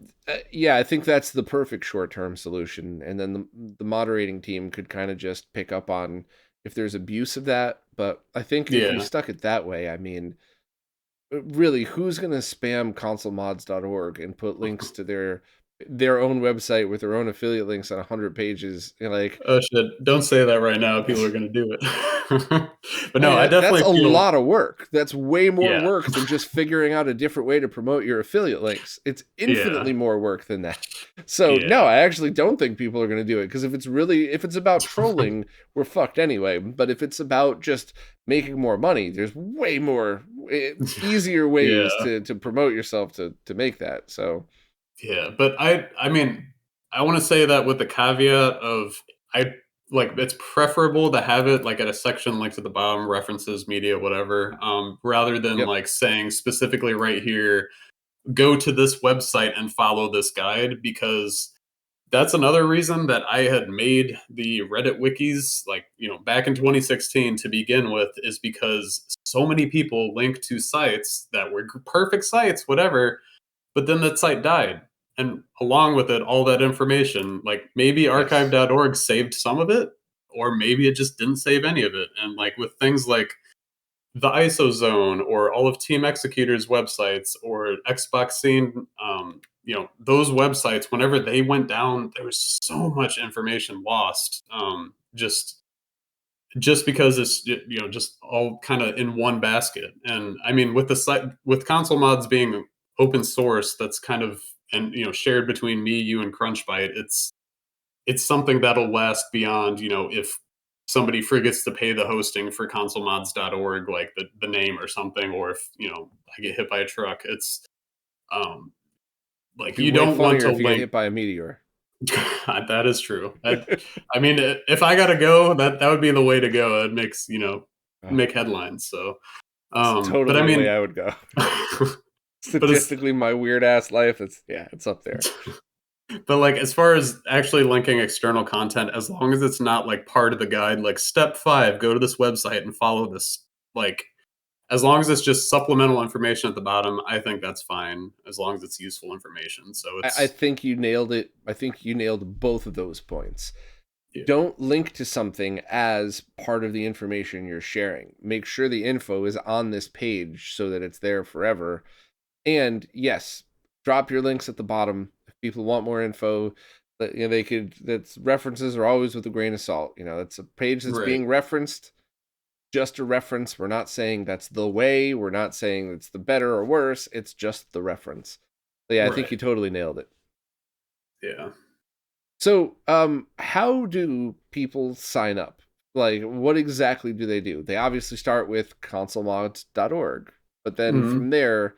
yeah, I think that's the perfect short-term solution, and then the moderating team could kind of just pick up on if there's abuse of that. But I think if you yeah. stuck it that way, I mean, really, who's going to spam consolemods.org and put links to their own website with their own affiliate links on 100 pages? Like, Oh shit! Don't say that right now. People are gonna do it. But no, I That's definitely a feel. lot of work. That's way more Yeah, work than just figuring out a different way to promote your affiliate links. It's yeah, infinitely more work than that. So, no, yeah, I actually don't think people are going to do it because if it's about trolling, we're fucked anyway. But if it's about just making more money, there's way more easier ways yeah, to promote yourself to make that. So, yeah. But I mean, I want to say that with the caveat of I like it's preferable to have it like at a section like to the bottom, references, media, whatever, rather than yep. like saying specifically right here, go to this website and follow this guide, because that's another reason that I had made the Reddit wikis, like, back in 2016 to begin with, is because so many people link to sites that were perfect sites, whatever, but then that site died. And along with it, all that information, like maybe Yes. archive.org saved some of it, or maybe it just didn't save any of it. And like with things like the ISO Zone or all of Team Executor's websites or Xbox Scene, those websites, whenever they went down, there was so much information lost. Just because it's just all kind of in one basket. And I mean, with the site, with console mods being open source, that's kind of and shared between me, you, and Crunchbite. It's something that'll last beyond, if somebody forgets to pay the hosting for consolemods.org, like the name or something, or if, I get hit by a truck. It's um like Be you way don't want funnier to if you get link. hit by a meteor. That is true. I mean, if I gotta go, that would be the way to go. It makes, Ah, make headlines. So it's but totally I the way mean, I would go. but it's Statistically, my weird ass life, it's up there. but like as far as actually linking external content, as long as it's not like part of the guide, like step 5, go to this website and follow this, like as long as it's just supplemental information at the bottom, I think that's fine, as long as it's useful information. So I it's think you nailed it. I think you nailed both of those points. yeah, Don't link to something as part of the information you're sharing. Make sure the info is on this page so that it's there forever. And yes, drop your links at the bottom if people want more info. That they could. That's references are always with a grain of salt. That's a page that's right, being referenced. Just a reference. We're not saying that's the way. We're not saying it's the better or worse. It's just the reference. But yeah, I think right, you totally nailed it. yeah. So, how do people sign up? Like, what exactly do they do? They obviously start with consolemods.org, but then Mhm. from there,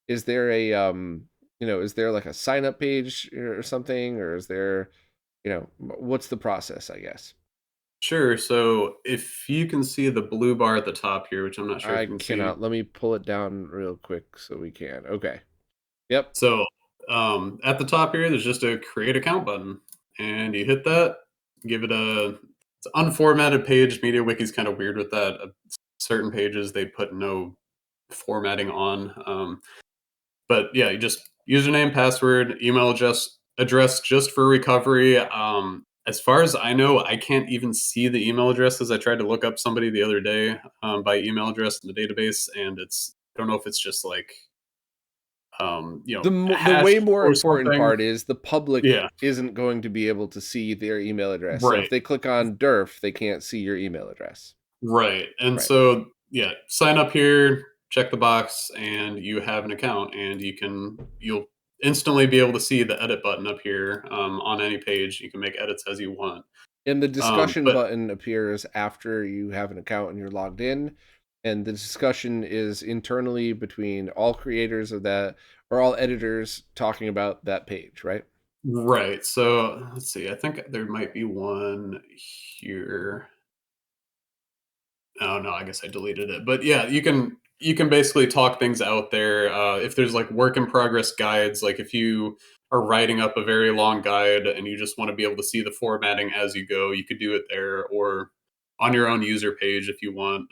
is there is there like a sign up page or something, or is there, what's the process? I guess Sure. So if you can see the blue bar at the top here, which I'm not sure if I you can see. cannot. Let me pull it down real quick so we can. Okay. Yep. So at the top here, there's just a create account button, and you hit that, give it a it's an unformatted page. MediaWiki's kind of weird with that. Certain pages they put no formatting on. but yeah, you just username, password, email address just for recovery. As far as I know, I can't even see the email addresses. I tried to look up somebody the other day by email address in the database, and I don't know if it's just like The way hashed more or important something. part is the public Yeah, isn't going to be able to see their email address. So if right. they click on Derf, they can't see your email address. Right. And Right. so, yeah, sign up here, check the box, and you have an account, and you'll instantly be able to see the edit button up here on any page. You can make edits as you want. And the discussion But button appears after you have an account and you're logged in. And the discussion is internally between all creators of that or all editors talking about that page, right? right. So let's see. I think there might be one here. Oh no, I guess I deleted it. But yeah, you can basically talk things out there. If there's like work in progress guides, like if you are writing up a very long guide and you just want to be able to see the formatting as you go, you could do it there or on your own user page if you want.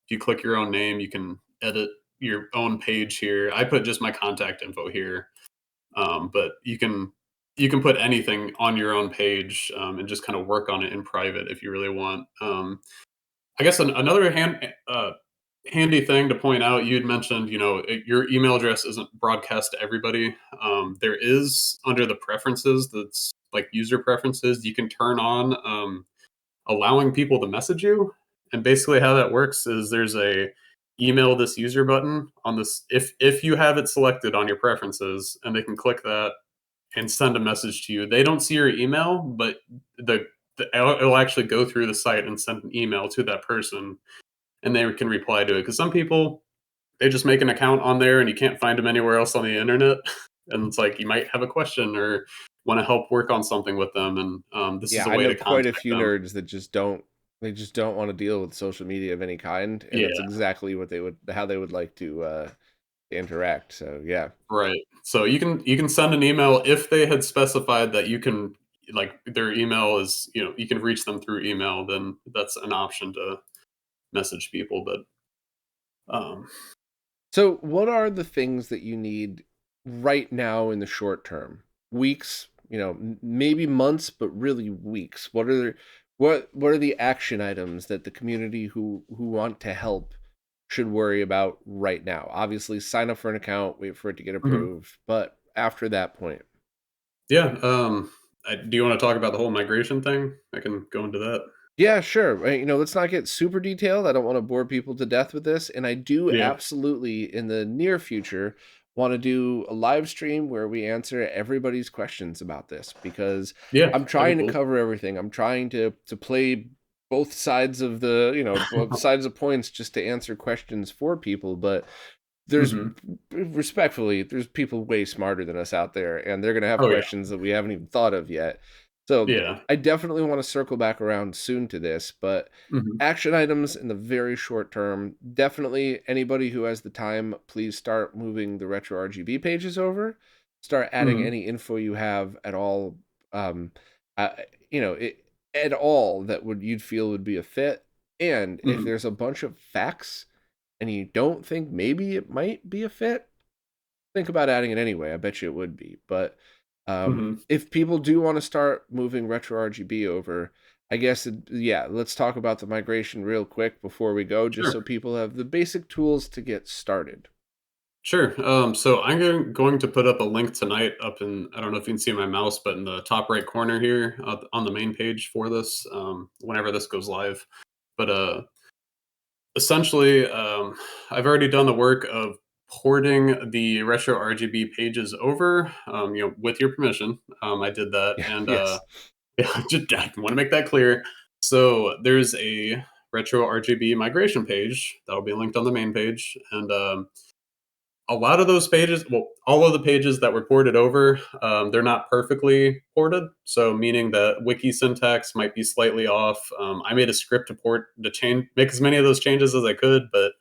If you click your own name, you can edit your own page here. I put just my contact info here, but you can put anything on your own page and just kind of work on it in private if you really want. I guess another handy thing to point out, you had mentioned, your email address isn't broadcast to everybody. There is under the preferences, that's like user preferences, you can turn on allowing people to message you. And basically, how that works is there's a email this user button on this. If you have it selected on your preferences, and they can click that and send a message to you. They don't see your email, but it'll actually go through the site and send an email to that person, and they can reply to it. Because some people, they just make an account on there and you can't find them anywhere else on the internet, and it's like you might have a question or want to help work on something with them, and this is Yeah, a I way know to quite a contact few them. nerds that just don't want to deal with social media of any kind, and that's Yeah, exactly what how they would like to interact. So yeah. right. So you can send an email if they had specified that you can, like, their email is, you can reach them through email, then that's an option to message people. But um So what are the things that you need right now in the short term? Weeks, maybe months, but really weeks. What are the action items that the community who want to help should worry about right now? Obviously, sign up for an account, wait for it to get mhm. approved, but after that point. Yeah. Do you want to talk about the whole migration thing? I can go into that. Yeah, sure. Right, let's not get super detailed. I don't want to bore people to death with this. And I do Yeah. absolutely, in the near future, want to do a live stream where we answer everybody's questions about this because Yeah. I'm That'd trying be to cool. cover everything. I'm trying to play both sides of both sides of points just to answer questions for people. But there's hmm respectfully, there's people way smarter than us out there, and they're gonna have Oh yeah. questions that we haven't even thought of yet. So Yeah. I definitely want to circle back around soon to this, but hmm action items in the very short term, definitely anybody who has the time, please start moving the retro RGB pages over. Start adding hmm any info you have at all, um, uh, at all that you'd feel would be a fit. And if hmm there's a bunch of facts and you don't think maybe it might be a fit, think about adding it anyway. I bet you it would be. But hmm if people do want to start moving retro RGB over, I guess, yeah, let's talk about the migration real quick before we go, just Sure. so people have the basic tools to get started. Sure. So I'm going to put up a link tonight up in, I don't know if you can see my mouse, but in the top right corner here on the main page for this, whenever this goes live. But essentially, I've already done the work of porting the retro RGB pages over, with your permission. I did that. Yeah, And yes. yeah, I want to make that clear. So there's a retro RGB migration page that'll be linked on the main page. And a lot of those pages, well, all of the pages that were ported over, they're not perfectly ported. So meaning that wiki syntax might be slightly off. I made a script to change, make as many of those changes as I could, but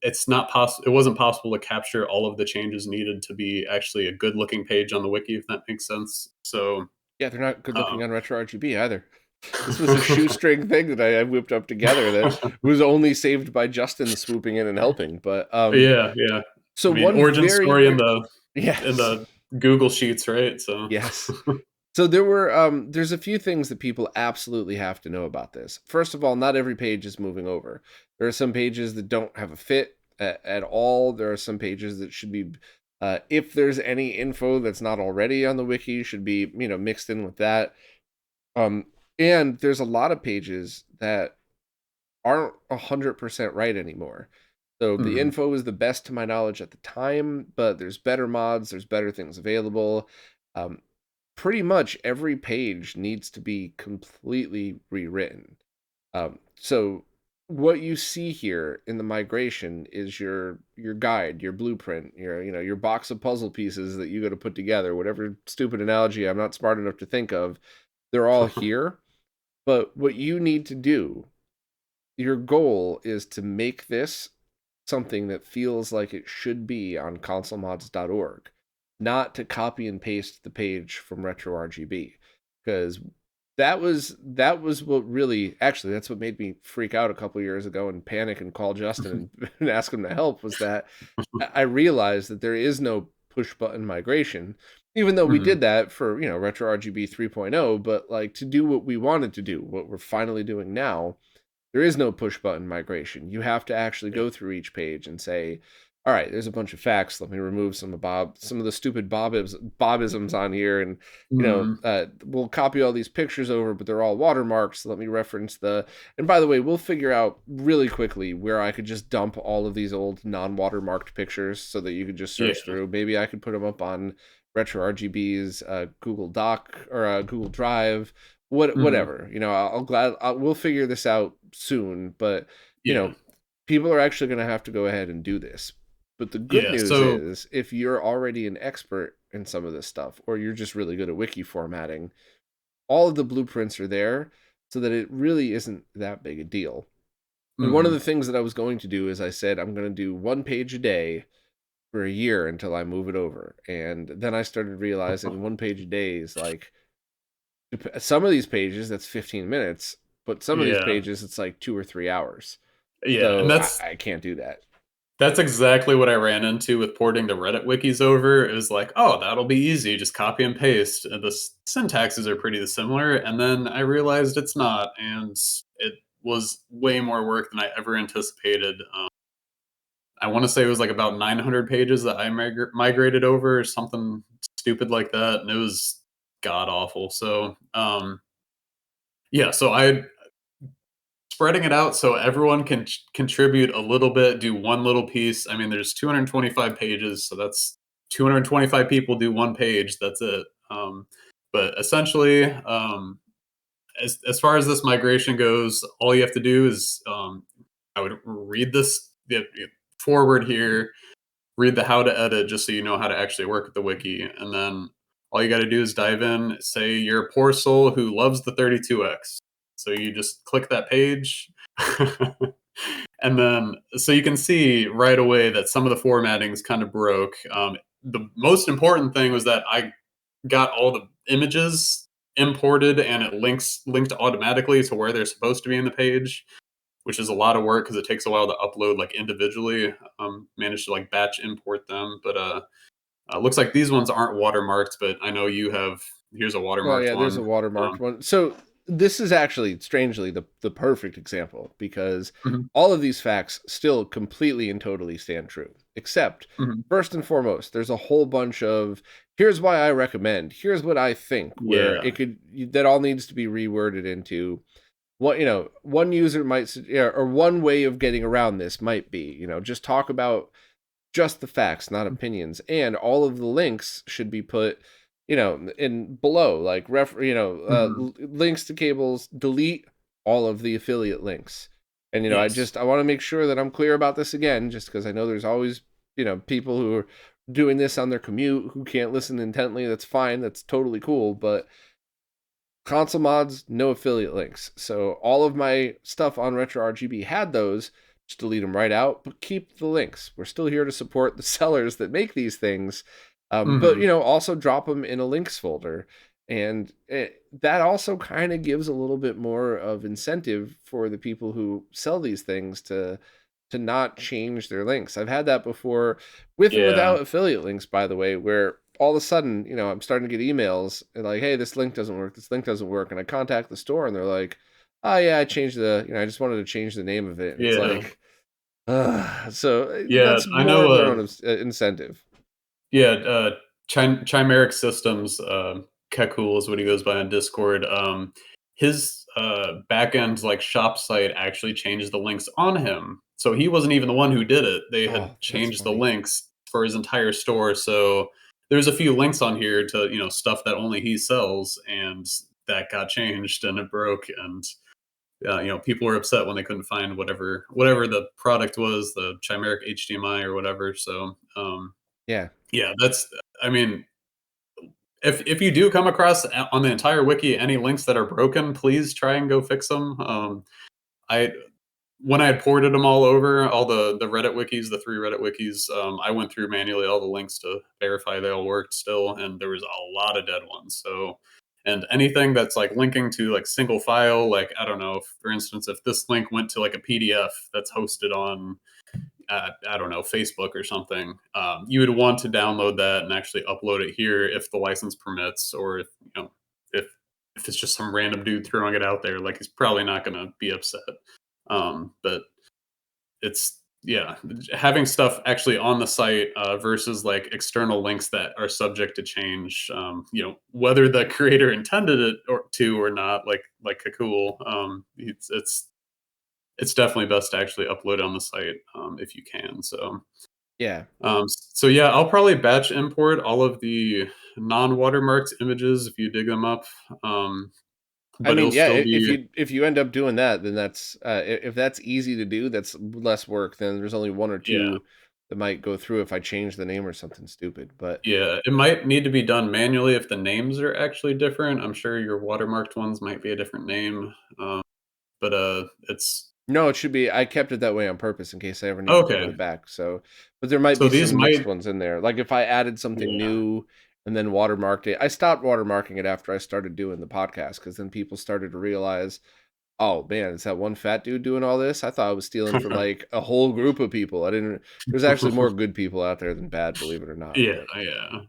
it's not possible. It wasn't possible to capture all of the changes needed to be actually a good looking page on the wiki, if that makes sense. So, Yeah, they're not good um, looking on retro RGB either. This was a shoestring thing that I whipped up together that was only saved by Justin swooping in and helping. But yeah, yeah. So I mean, one origin very, story very in yes, the Google Sheets, right? So yes. So there were there's a few things that people absolutely have to know about this. First of all, not every page is moving over. There are some pages that don't have a fit at all. There are some pages that should be if there's any info that's not already on the wiki should be, mixed in with that. Um and there's a lot of pages that aren't 100% right anymore. So the mhm. info is the best to my knowledge at the time, but there's better mods, there's better things available. Um, Pretty much every page needs to be completely rewritten. So what you see here in the migration is your guide, your blueprint, your box of puzzle pieces that you got to put together. Whatever stupid analogy I'm not smart enough to think of, they're all here. But what you need to do, your goal is to make this something that feels like it should be on consolemods.org, not to copy and paste the page from RetroRGB, because that was what really, actually, that's what made me freak out a couple years ago and panic and call Justin and ask him to help, was that I realized that there is no push button migration, even though we Mhm. did that for RetroRGB 3.0. But like, to do what we wanted to do, what we're finally doing now, there is no push button migration. You have to actually Yeah. go through each page and say, all right, there's a bunch of facts. Let me remove some of the stupid bobisms on here, and Mhm. we'll copy all these pictures over, but they're all watermarks. So let me reference the. And by the way, we'll figure out really quickly where I could just dump all of these old non-watermarked pictures so that you could just Yeah. search through. Maybe I could put them up on RetroRGB's Google Doc or Google Drive, Mhm. whatever. We'll figure this out soon, but you Yeah. know people are actually going to have to go ahead and do this. But the good Yeah. news So is, if you're already an expert in some of this stuff, or you're just really good at wiki formatting, all of the blueprints are there, so that it really isn't that big a deal. And one of mhm. the things that I was going to do is, I said I'm going to do one page a day for a year until I move it over. And then I started realizing one page a day is like, some of these pages that's 15 minutes, but some of these Yeah. pages it's like 2 or 3 hours. Yeah, and So I can't do that. that's exactly what I ran into with porting the Reddit wikis over. It was like, "Oh, that'll be easy, just copy and paste." And the syntaxes are pretty similar, and then I realized it's not, and it was way more work than I ever anticipated. I wanna say it was, like, about 900 pages that I migrated over or something stupid like that, and it was god awful. So, yeah, so I spreading it out so everyone can contribute a little bit, do one little piece. I mean, there's 225 pages, so that's 225 people do one page. That's it. But essentially, as far as this migration goes, all you have to do is I would read this forward here, read the how to edit, just so you know how to actually work with the wiki, and then all you got to do is dive in. Say you're a poor soul who loves the 32x, so you just click that page. And then, so you can see right away that some of the formatting's kind of broke. The most important thing was that I got all the images imported and it linked automatically to where they're supposed to be in the page, which is a lot of work because it takes a while to upload like individually. Managed to like batch import them, but looks like these ones aren't watermarked. But I know you have. Here's a Well, watermarked yeah, there's a one. watermarked Um, one. So this is actually strangely the perfect example, because mhm, all of these facts still completely and totally stand true. Except, mhm. first and foremost, there's a whole bunch of, here's why I recommend, here's what I think, where Yeah. it could, that all needs to be reworded into what, one user might, or one way of getting around this might be, just talk about just the facts, not opinions, and all of the links should be put, in below, like Mhm. links to cables. Delete all of the affiliate links, and Yes. I want to make sure that I'm clear about this again, just because I know there's always people who are doing this on their commute who can't listen intently. That's fine. That's totally cool, but console mods, no affiliate links. So all of my stuff on RetroRGB had those. Just delete them right out, but keep the links. We're still here to support the sellers that make these things, but Mhm. also drop them in a links folder, and that also kind of gives a little bit more of incentive for the people who sell these things to to not change their links. I've had that before with and Yeah. without affiliate links, by the way, where all of a sudden, I'm starting to get emails and like, hey, this link doesn't work, this link doesn't work. And I contact the store and they're like, oh yeah, I changed I just wanted to change the name of it. And it's Yeah. like, so Yeah. that's I more of their know. own incentive. Yeah. Chimeric Systems, Kekul is what he goes by on Discord. His backend like shop site actually changed the links on him, so he wasn't even the one who did it. They had Oh, that's changed the funny. links for his entire store. So there's a few links on here to stuff that only he sells, and that got changed and it broke. And people were upset when they couldn't find whatever the product was, the chimeric HDMI or whatever. So Yeah. yeah, that's, I mean, if you do come across on the entire wiki any links that are broken, please try and go fix them. I When I had ported them all over, all the Reddit wikis, the 3 Reddit wikis, I went through manually all the links to verify they all worked still, and there was a lot of dead ones. So, and anything that's like linking to like single file, like I don't know, for instance, if this link went to like a PDF that's hosted on I don't know, Facebook or something, you would want to download that and actually upload it here if the license permits, or if if it's just some random dude throwing it out there, like he's probably not going to be upset. But it's yeah, having stuff actually on the site versus like external links that are subject to change. Whether the creator intended it or not, like Kakul, it's definitely best to actually upload it on the site if you can. So, Yeah. yeah, I'll probably batch import all of the non-watermarked images if you dig them up. I But mean, it'll yeah, still be if you end up doing that, then that's if that's easy to do, that's less work. Then there's only one or yeah, two that might go through if I change the name or something stupid. But yeah. It might need to be done manually if the names are actually different. I'm sure your watermarked ones might be a different name, but it's no, it should be. I kept it that way on purpose in case I ever needed to go okay. back. So, but there might So be these some mixed might, ones in there. Like if I added something yeah. new and then watermarked it, I stopped watermarking it after I started doing the podcast because then people started to realize, oh man, is that one fat dude doing all this? I thought I was stealing from like a whole group of people. I didn't. There's actually more good people out there than bad, believe it or not. Yeah, yeah.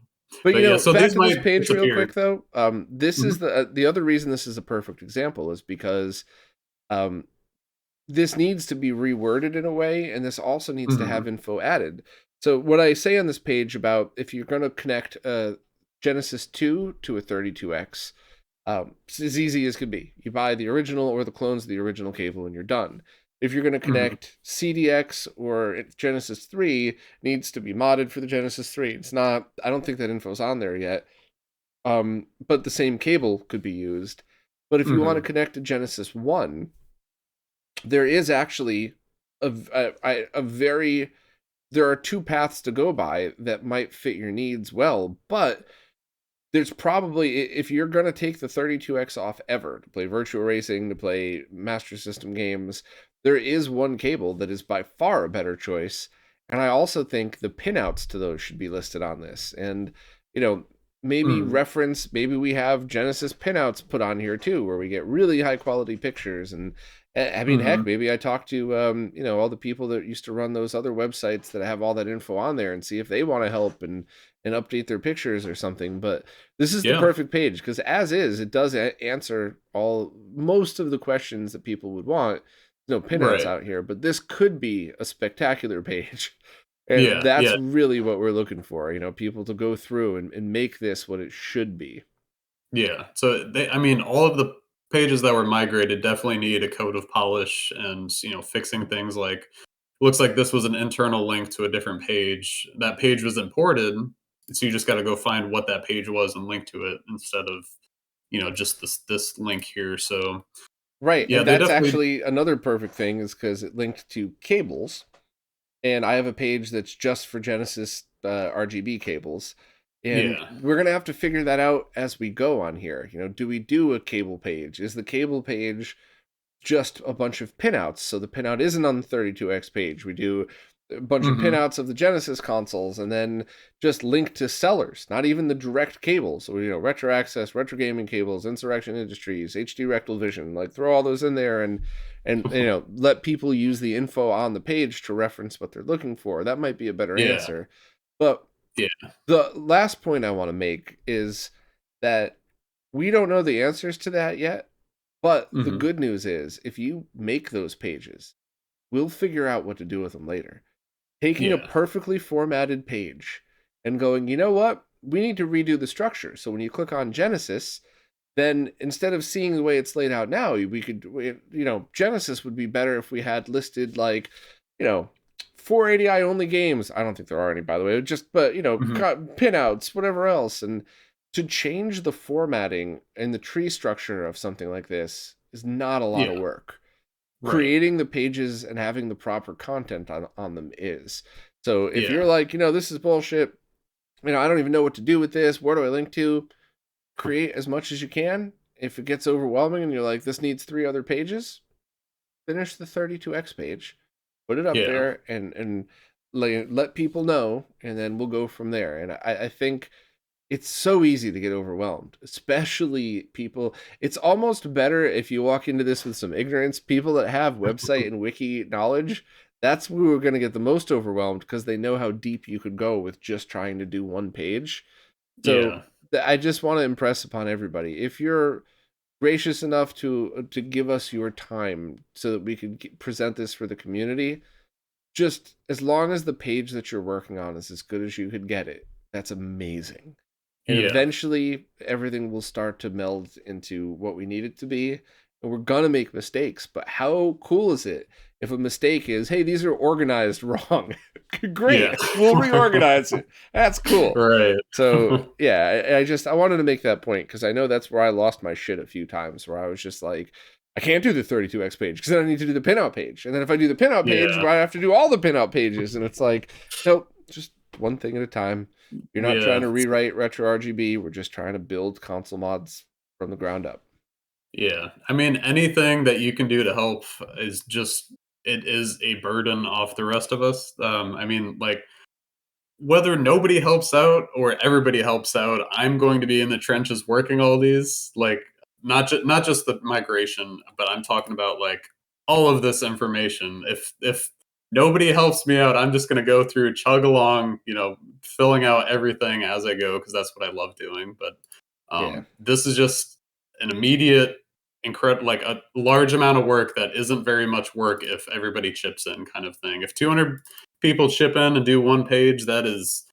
But But yeah, so back these to this might page real disappear. quick though. This Mhm, is the other reason this is a perfect example is because um, this needs to be reworded in a way, and this also needs to have mhm, info added. So what I say on this page about if you're going to connect a Genesis 2 to a 32X, it's as easy as could be. You buy the original or the clones of the original cable and you're done. If you're going to mhm, connect CDX or Genesis 3, it needs to be modded for the Genesis 3. It's not, I don't think that info's on there yet. But the same cable could be used. But if you want to mhm, connect to Genesis 1, there is actually a very there are two paths to go by that might fit your needs well, but there's probably if you're going to take the 32X off ever to play virtual racing, to play Master System games, there is one cable that is by far a better choice, and I also think the pinouts to those should be listed on this. And you know, mhm. maybe we have Genesis pinouts put on here too, where we get really high quality pictures. And I mean, heck, Mhm. maybe I talk to all the people that used to run those other websites that have all that info on there and see if they want to help and update their pictures or something. But this is the Yeah. perfect page because as is, it does answer most of the questions that people would want. No pinouts Right. out here, but this could be a spectacular page. And Yeah, that's yeah, really what we're looking for, people to go through and make this what it should be. yeah. So I mean, all of the pages that were migrated definitely need a coat of polish and, fixing things like looks like this was an internal link to a different page. That page was imported, so you just got to go find what that page was and link to it instead of, just this link here. So, Right. yeah, And they that's definitely actually another perfect thing is because it linked to cables. And I have a page that's just for Genesis RGB cables. And yeah. we're going to have to figure that out as we go on here. Do we do a cable page? Is the cable page just a bunch of pinouts? So the pinout isn't on the 32X page. We do a bunch of Hmm. pinouts of the Genesis consoles, and then just link to sellers, not even the direct cables. So, Retro Access, Retro Gaming cables, Insurrection Industries, HD Rectal Vision, like throw all those in there, and let people use the info on the page to reference what they're looking for. That might be a better Yeah. answer. But Yeah. the last point I want to make is that we don't know the answers to that yet. But the Hmm. good news is, if you make those pages, we'll figure out what to do with them later. Taking a Yeah. perfectly formatted page and going, you know what? We need to redo the structure. So when you click on Genesis, then instead of seeing the way it's laid out now, Genesis would be better if we had listed like, you know, 480i only games. I don't think there are any, by the way. But Hmm. pinouts, whatever else, and to change the formatting and the tree structure of something like this is not a lot of Yeah. work. Right. Creating the pages and having the proper content on them is. So if you're Yeah. like, this is bullshit, I don't even know what to do with this. Where do I link to? Create as much as you can. If it gets overwhelming and you're like, this needs 3 other pages, finish the 32x page, put it up Yeah. there, and let people know, and then we'll go from there. And I think it's so easy to get overwhelmed, especially people. It's almost better if you walk into this with some ignorance. People that have website and wiki knowledge, that's where we're going to get the most overwhelmed, because they know how deep you could go with just trying to do one page. So Yeah. I just want to impress upon everybody, if you're gracious enough to give us your time so that we could present this for the community, just as long as the page that you're working on is as good as you could get it, that's amazing. And Yeah. eventually everything will start to meld into what we need it to be. And we're gonna make mistakes, but how cool is it if a mistake is, hey, these are organized wrong? Yeah. Great, we'll reorganize it. That's cool. Right. So yeah, I wanted to make that point, because I know that's where I lost my shit a few times, where I was just like, I can't do the 32x page because then I need to do the pinout page, and then if I do the pinout page, Yeah. I have to do all the pinout pages, and it's like, nope, just one thing at a time. You're not trying Yeah. to rewrite RetroRGB. We're just trying to build console mods from the ground up. Yeah. I mean, anything that you can do to help is just it is a burden off the rest of us. I mean, like whether nobody helps out or everybody helps out, I'm going to be in the trenches working all these. Like not just the migration, but I'm talking about like all of this information. If nobody helps me out, I'm just going to go through chug along, filling out everything as I go because that's what I love doing. But Yeah. this is just an immediate, incredible, like a large amount of work that isn't very much work if everybody chips in, kind of thing. If 200 people chip in and do one page, that is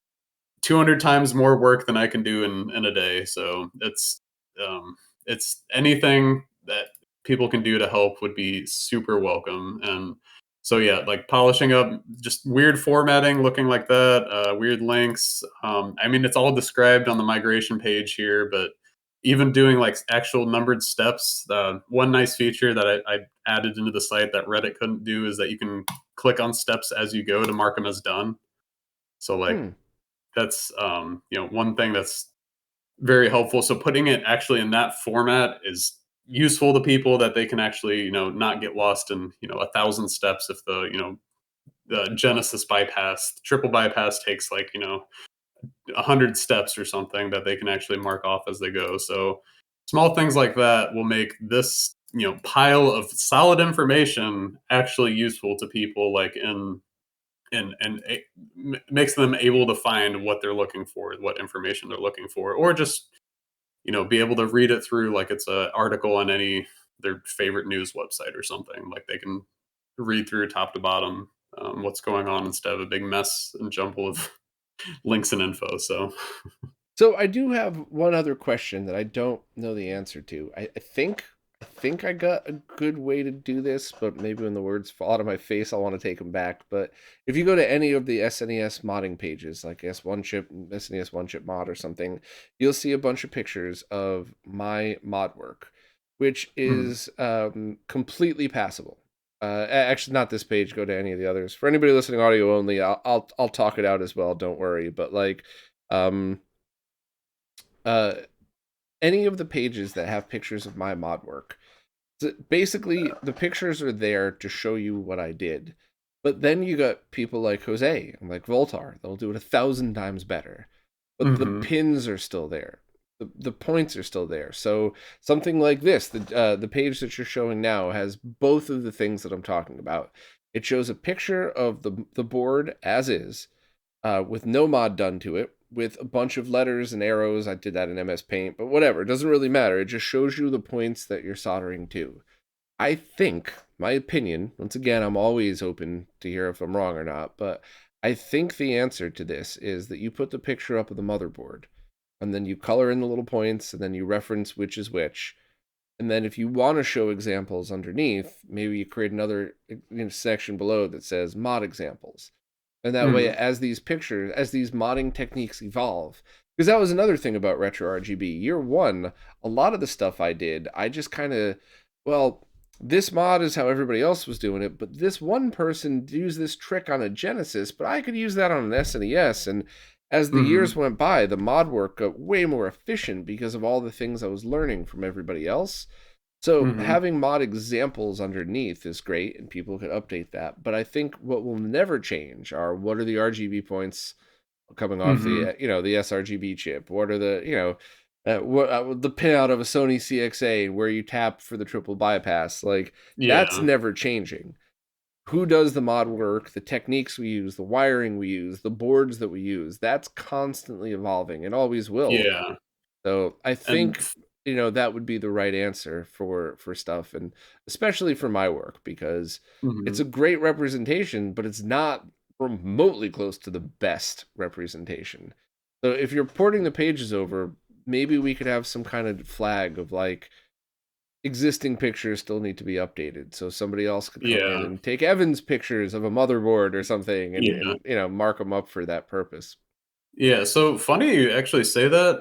200 times more work than I can do in a day. So um, it's anything that people can do to help would be super welcome. And so yeah, like polishing up just weird formatting, looking like that, weird links. I mean, it's all described on the migration page here, but even doing like actual numbered steps. One nice feature that I added into the site that Reddit couldn't do is that you can click on steps as you go to mark them as done. So like Hmm. that's one thing that's very helpful. So putting it actually in that format is useful to people that they can actually not get lost in 1,000 steps if the Genesis bypass, triple bypass takes like 100 steps or something that they can actually mark off as they go. So small things like that will make this pile of solid information actually useful to people, like makes them able to find what they're looking for, what information they're looking for, or just be able to read it through like it's an article on any their favorite news website or something. Like they can read through top to bottom what's going on instead of a big mess and jumble of links and info. So So I do have one other question that I don't know the answer to. I think I got a good way to do this, but maybe when the words fall out of my face, I'll want to take them back. But if you go to any of the SNES modding pages, like S1 chip, SNES one chip mod or something, you'll see a bunch of pictures of my mod work, which mhm. is completely passable. Actually, not this page. Go to any of the others. For anybody listening audio only, I'll talk it out as well. Don't worry. But like, um, uh, any of the pages that have pictures of my mod work. So basically, the pictures are there to show you what I did, But then you got people like Jose and like Voltar. They'll do it 1,000 times better. But the Mm-hmm. pins are still there. The points are still there. So something like this, the page that you're showing now has both of the things that I'm talking about. It shows a picture of the board as is, with no mod done to it, with a bunch of letters and arrows. I did that in MS Paint, but whatever. It doesn't really matter. It just shows you the points that you're soldering to. I think, my opinion, once again, I'm always open to hear if I'm wrong or not, but I think the answer to this is that you put the picture up of the motherboard, and then you color in the little points, and then you reference which is which. And then if you want to show examples underneath, maybe you create another section below that says mod examples. And that way, Mm-hmm. as these pictures, as these modding techniques evolve, because that was another thing about RetroRGB. Year one, a lot of the stuff I did, I just kind of, well, this mod is how everybody else was doing it, but this one person used this trick on a Genesis, but I could use that on an SNES. And as the Mm-hmm. years went by, the mod work got way more efficient because of all the things I was learning from everybody else. So Mm-hmm. having mod examples underneath is great, and people could update that. But I think what will never change are what are the RGB points coming off Mm-hmm. the sRGB chip? What are the pinout of a Sony CXA where you tap for the triple bypass? Like that's Yeah. never changing. Who does the mod work? The techniques we use, the wiring we use, the boards that we use. That's constantly evolving and always will. Yeah. So I And think that would be the right answer for stuff, and especially for my work, because it's mhm. a great representation, but it's not remotely close to the best representation. So if you're porting the pages over, maybe we could have some kind of flag of like existing pictures still need to be updated, so somebody else could come in Yeah. and take Evan's pictures of a motherboard or something, and Yeah. and mark them up for that purpose. Yeah. So funny you actually say that.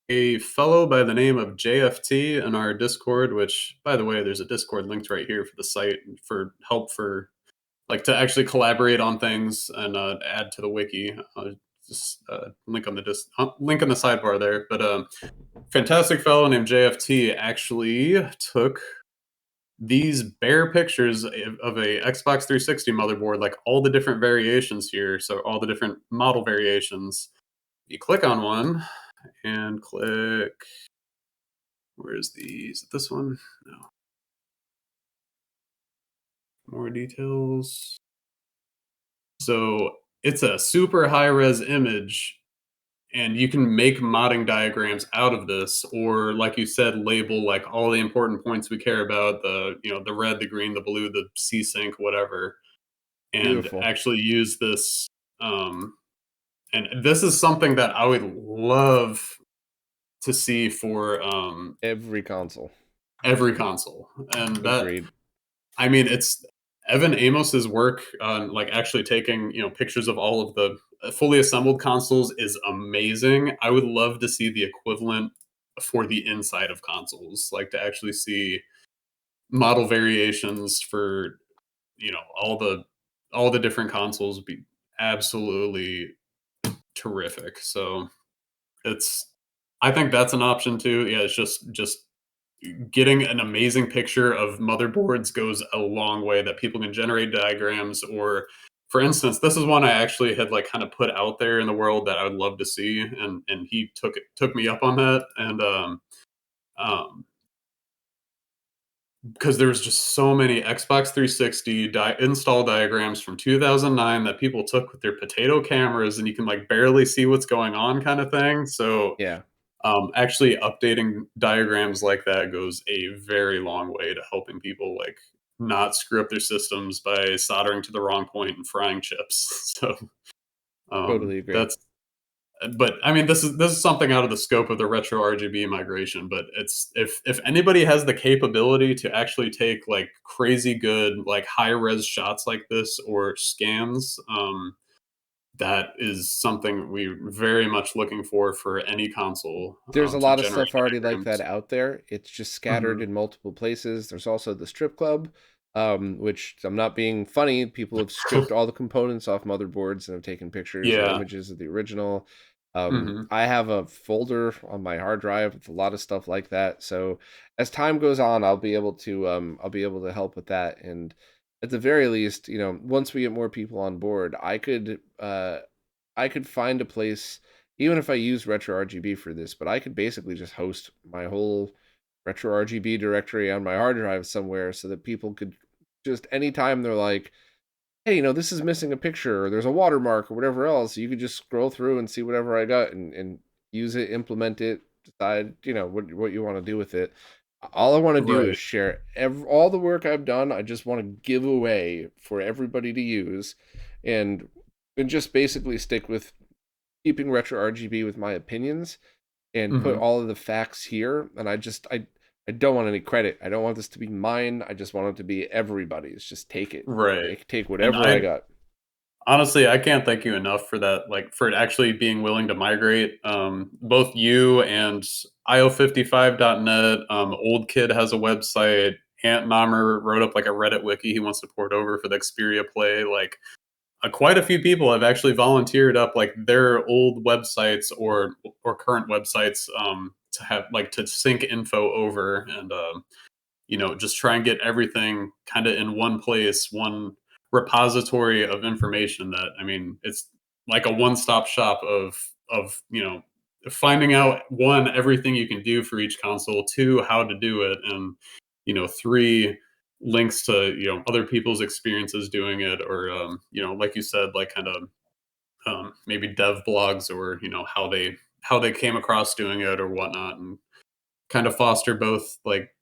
A fellow by the name of JFT in our Discord, which by the way, there's a Discord linked right here for the site for help for like to actually collaborate on things and add to the wiki. Just link on the link in the sidebar there. But fantastic fellow named JFT actually took these bare pictures of a Xbox 360 motherboard, like all the different variations here. So all the different model variations. You click on one and click. Where's the? Is it this one? No. More details. So it's a super high res image, and you can make modding diagrams out of this, or like you said, label like all the important points we care about: the the red, the green, the blue, the C sync, whatever, and Beautiful. actually use this. Um, and this is something that I would love to see for Every console. every console, and that Agreed. I mean, it's Evan Amos's work on like actually taking pictures of all of the fully assembled consoles is amazing. I would love to see the equivalent for the inside of consoles, like to actually see model variations for all the different consoles would be absolutely terrific. So it's I think that's an option too. Yeah, it's just getting an amazing picture of motherboards goes a long way, that people can generate diagrams. Or for instance, this is one I actually had like kind of put out there in the world that I would love to see, and he took me up on that. And um because there was just so many Xbox 360 install diagrams from 2009 that people took with their potato cameras, and you can like barely see what's going on, kind of thing. So Yeah, actually updating diagrams like that goes a very long way to helping people like not screw up their systems by soldering to the wrong point and frying chips. So totally agree. that's but I mean this is something out of the scope of the retro RGB migration. But it's if anybody has the capability to actually take like crazy good like high res shots like this or scans, that is something we're very much looking for any console, There's a to lot of generate stuff already like that diagrams. out there. It's just scattered Mhm. in multiple places. There's also the strip club, which I'm not being funny. People have stripped all the components off motherboards and have taken pictures or Yeah. images of the original. Mhm. I have a folder on my hard drive with a lot of stuff like that. So as time goes on, I'll be able to help with that. And at the very least, once we get more people on board, I could find a place, even if I use RetroRGB for this, but I could basically just host my whole RetroRGB directory on my hard drive somewhere so that people could just anytime they're like, hey, this is missing a picture or there's a watermark or whatever else, you could just scroll through and see whatever I got and use it, implement it, decide, what you want to do with it. All I want to do is Right. share all the work I've done. I just want to give away for everybody to use, and just basically stick with keeping RetroRGB with my opinions and put Hmm. all of the facts here. And I don't want any credit. I don't want this to be mine. I just want it to be everybody's. Just take it. Right. Take And whatever I got. honestly, I can't thank you enough for that, like, for actually being willing to migrate. Both you and io55.net, Old Kid has a website. Ant Nommer wrote up like a Reddit wiki he wants to port over for the Xperia Play. Like, quite a few people have actually volunteered up like their old websites or current websites, to have like to sync info over, and just try and get everything kind of in one place, one repository of information. That, I mean, it's like a one-stop shop of finding out, one, everything you can do for each console, two, how to do it, and three, links to other people's experiences doing it, or like you said, like kind of maybe dev blogs, or how they came across doing it or whatnot, and kind of foster both, like,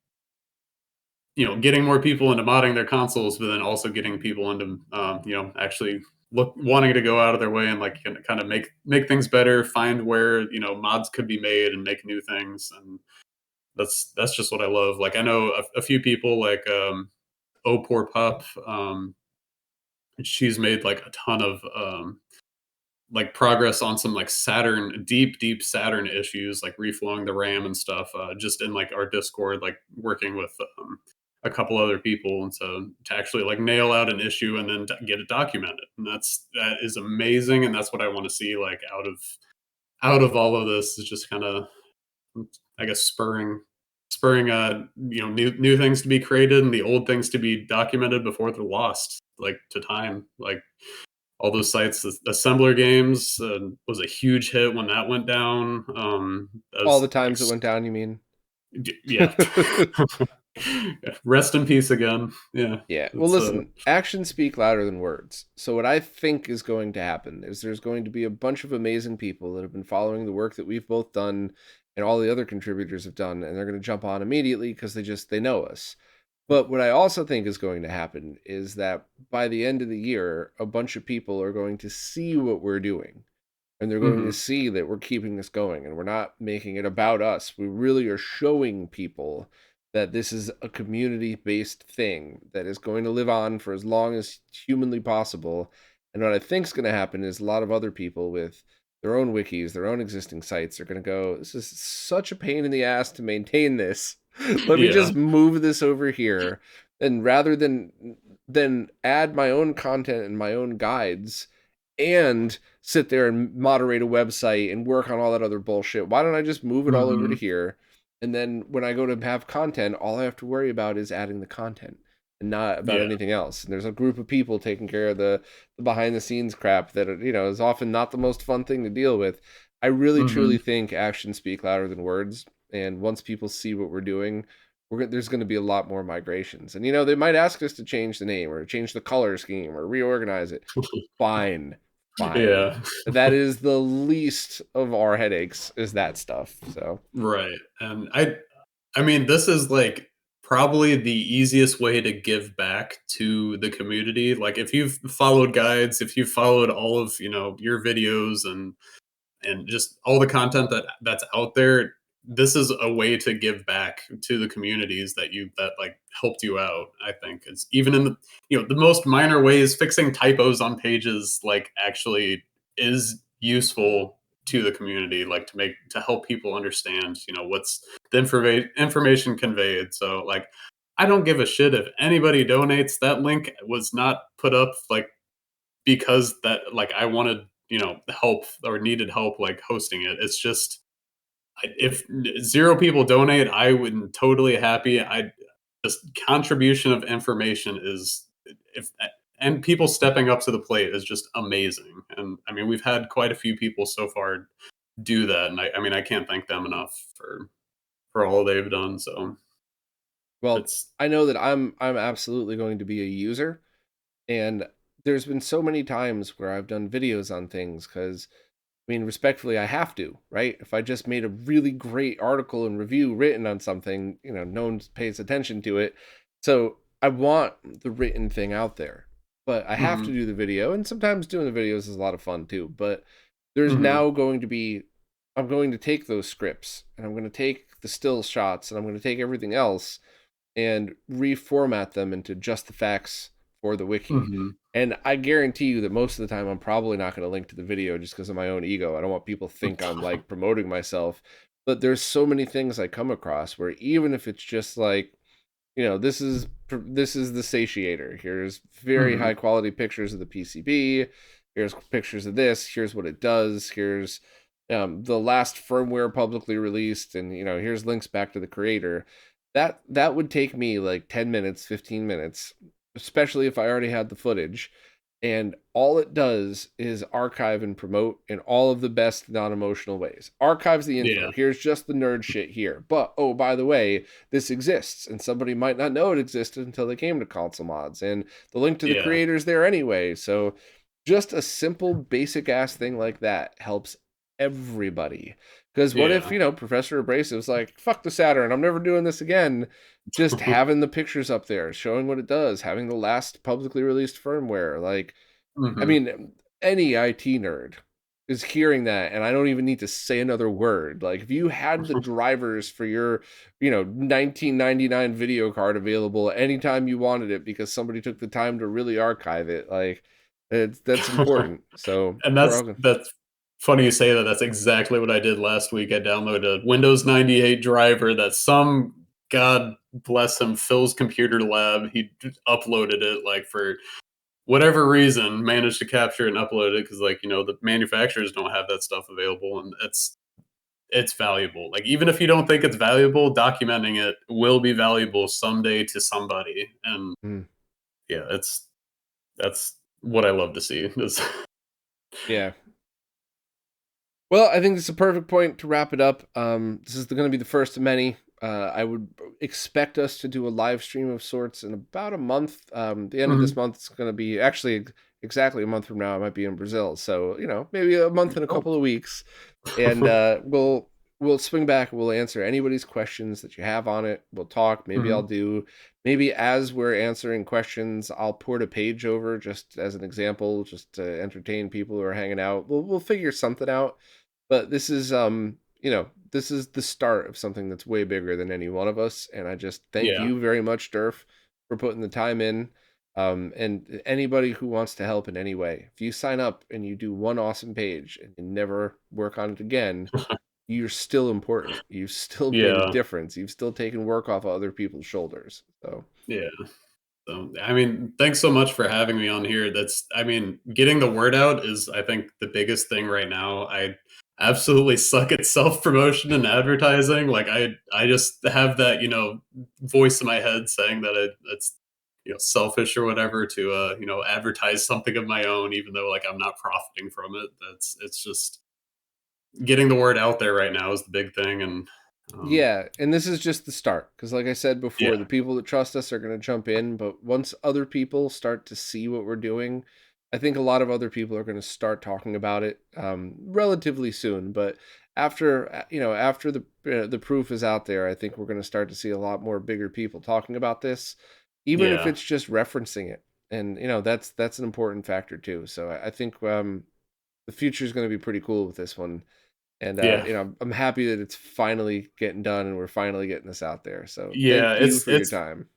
getting more people into modding their consoles, but then also getting people into, actually wanting to go out of their way and like kind of make things better, find where mods could be made and make new things, and that's just what I love. Like, I know a few people, like, Oh Poor Pup. She's made like a ton of like progress on some like Saturn, deep Saturn issues, like reflowing the RAM and stuff, just in like our Discord, like working with a couple other people, and so to actually like nail out an issue and then get it documented, and that is amazing, and that's what I want to see, like, out of all of this, is just kind of, I guess, spurring new things to be created, and the old things to be documented before they're lost, like, to time. Like, all those sites, the Assembler Games, was a huge hit when that went down. That All the was like, times it went down, you mean? yeah. Yeah, rest in peace again. Yeah, Yeah. Well, it's listen, actions speak louder than words. So, what I think is going to happen is there's going to be a bunch of amazing people that have been following the work that we've both done and all the other contributors have done, and they're going to jump on immediately because they know us. But what I also think is going to happen is that by the end of the year, a bunch of people are going to see what we're doing, and they're going to mhm, see that we're keeping this going and we're not making it about us. We really are showing people that this is a community based thing that is going to live on for as long as humanly possible. And what I think is going to happen is a lot of other people with their own wikis, their own existing sites are going to go, this is such a pain in the ass to maintain this. Let me yeah, just move this over here. And rather than add my own content and my own guides and sit there and moderate a website and work on all that other bullshit. Why don't I just move it all over to mhm, here? And then when I go to have content, all I have to worry about is adding the content and not about yeah, anything else. And there's a group of people taking care of the behind the scenes crap that is often not the most fun thing to deal with. I really truly mhm, think actions speak louder than words. And once people see what we're doing, there's going to be a lot more migrations. And they might ask us to change the name or change the color scheme or reorganize it. Fine, fine. yeah, That is the least of our headaches, is that stuff. So, right. And I mean, this is like probably the easiest way to give back to the community. Like, if you've followed guides, if you've followed all of your videos, and just all the content that's out there, this is a way to give back to the communities that like helped you out. I think it's even in the most minor ways, fixing typos on pages like actually is useful to the community, like to help people understand what's the information conveyed. So, like, I don't give a shit if anybody donates. That link was not put up like because that, like, I wanted help or needed help like hosting it. It's just, if zero people donate, I would totally happy. I Just contribution of information if and people stepping up to the plate is just amazing. And I mean, we've had quite a few people so far do that, and I mean, I can't thank them enough for all they've done. So Well, it's I know that I'm absolutely going to be a user, and there's been so many times where I've done videos on things because I mean, respectfully, I have to, right? If I just made a really great article and review written on something, no one pays attention to it. So I want the written thing out there, but I have to mhm, do the video. And sometimes doing the videos is a lot of fun too. But there's mhm, now going to be, I'm going to take those scripts and I'm going to take the still shots and I'm going to take everything else and reformat them into just the facts for the wiki. mhm. And I guarantee you that most of the time I'm probably not going to link to the video just because of my own ego. I don't want people to think I'm like promoting myself. But there's so many things I come across where even if it's just like, this is the satiator. Here's very high Mhm. quality pictures of the PCB. Here's pictures of this. Here's what it does. Here's the last firmware publicly released, and here's links back to the creator. That would take me like 10 minutes, 15 minutes, especially if I already had the footage. And all it does is archive and promote in all of the best non-emotional ways. Archives the Yeah, info. Here's just the nerd shit here. But oh, by the way, this exists, and somebody might not know it existed until they came to ConsoleMods, and the link to the yeah, creators there anyway. So just a simple basic ass thing like that helps everybody. Because what if, yeah. Professor Abrasive's like, fuck the Saturn, I'm never doing this again. Just having the pictures up there, showing what it does, having the last publicly released firmware. Like, I Mhm. mean, any IT nerd is hearing that, and I don't even need to say another word. Like, if you had the drivers for your, 1999 video card available anytime you wanted it because somebody took the time to really archive it, like, that's important. So, And we're all gonna, that's funny you say that. That's exactly what I did last week. I downloaded a Windows 98 driver that some God bless him, Phil's computer lab. He uploaded it like for whatever reason, managed to capture and upload it because like the manufacturers don't have that stuff available, and it's valuable. Like even if you don't think it's valuable, documenting it will be valuable someday to somebody. And mm, yeah, that's what I love to see. yeah. Well, I think this is a perfect point to wrap it up. This is going to be the first of many. I would expect us to do a live stream of sorts in about a month. The end of this Mhm. month is going to be actually exactly a month from now. I might be in Brazil, so maybe a month and a Oh. couple of weeks, and we'll swing back. We'll answer anybody's questions that you have on it. We'll talk. Maybe I'll Mhm. do. Maybe as we're answering questions, I'll port a page over just as an example, just to entertain people who are hanging out. We'll figure something out, but this is this is the start of something that's way bigger than any one of us, and I just thank Yeah. you very much, Derf, for putting the time in. And anybody who wants to help in any way, if you sign up and you do one awesome page and you never work on it again, you're still important. You've still made a Yeah. difference. You've still taken work off of other people's shoulders. So Yeah. So, I mean, thanks so much for having me on here. I mean, getting the word out is, I think, the biggest thing right now. I absolutely suck at self promotion and advertising. Like, I just have that, voice in my head saying that it's, selfish or whatever to, advertise something of my own, even though like I'm not profiting from it. It's just getting the word out there right now is the big thing. And, um, yeah, and this is just the start because, like I said before, yeah, the people that trust us are going to jump in. But once other people start to see what we're doing, I think a lot of other people are going to start talking about it relatively soon. But after the proof is out there, I think we're going to start to see a lot more bigger people talking about this, even if yeah, it's just referencing it. And that's an important factor too. So I think the future is going to be pretty cool with this one. And yeah. I'm happy that it's finally getting done and we're finally getting this out there. So Yeah, thank you it's for your it's time.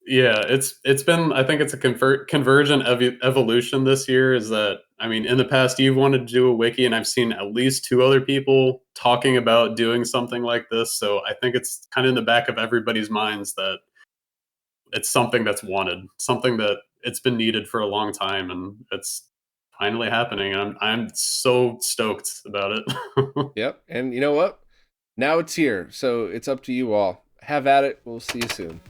yeah, it's been I think it's a convergent evolution this year is that I mean, in the past you've wanted to do a wiki and I've seen at least two other people talking about doing something like this. So I think it's kind of in the back of everybody's minds that it's something that's wanted, something that it's been needed for a long time and it's finally happening. I'm so stoked about it. Yep. And you know what? Now it's here. So it's up to you all. Have at it. We'll see you soon.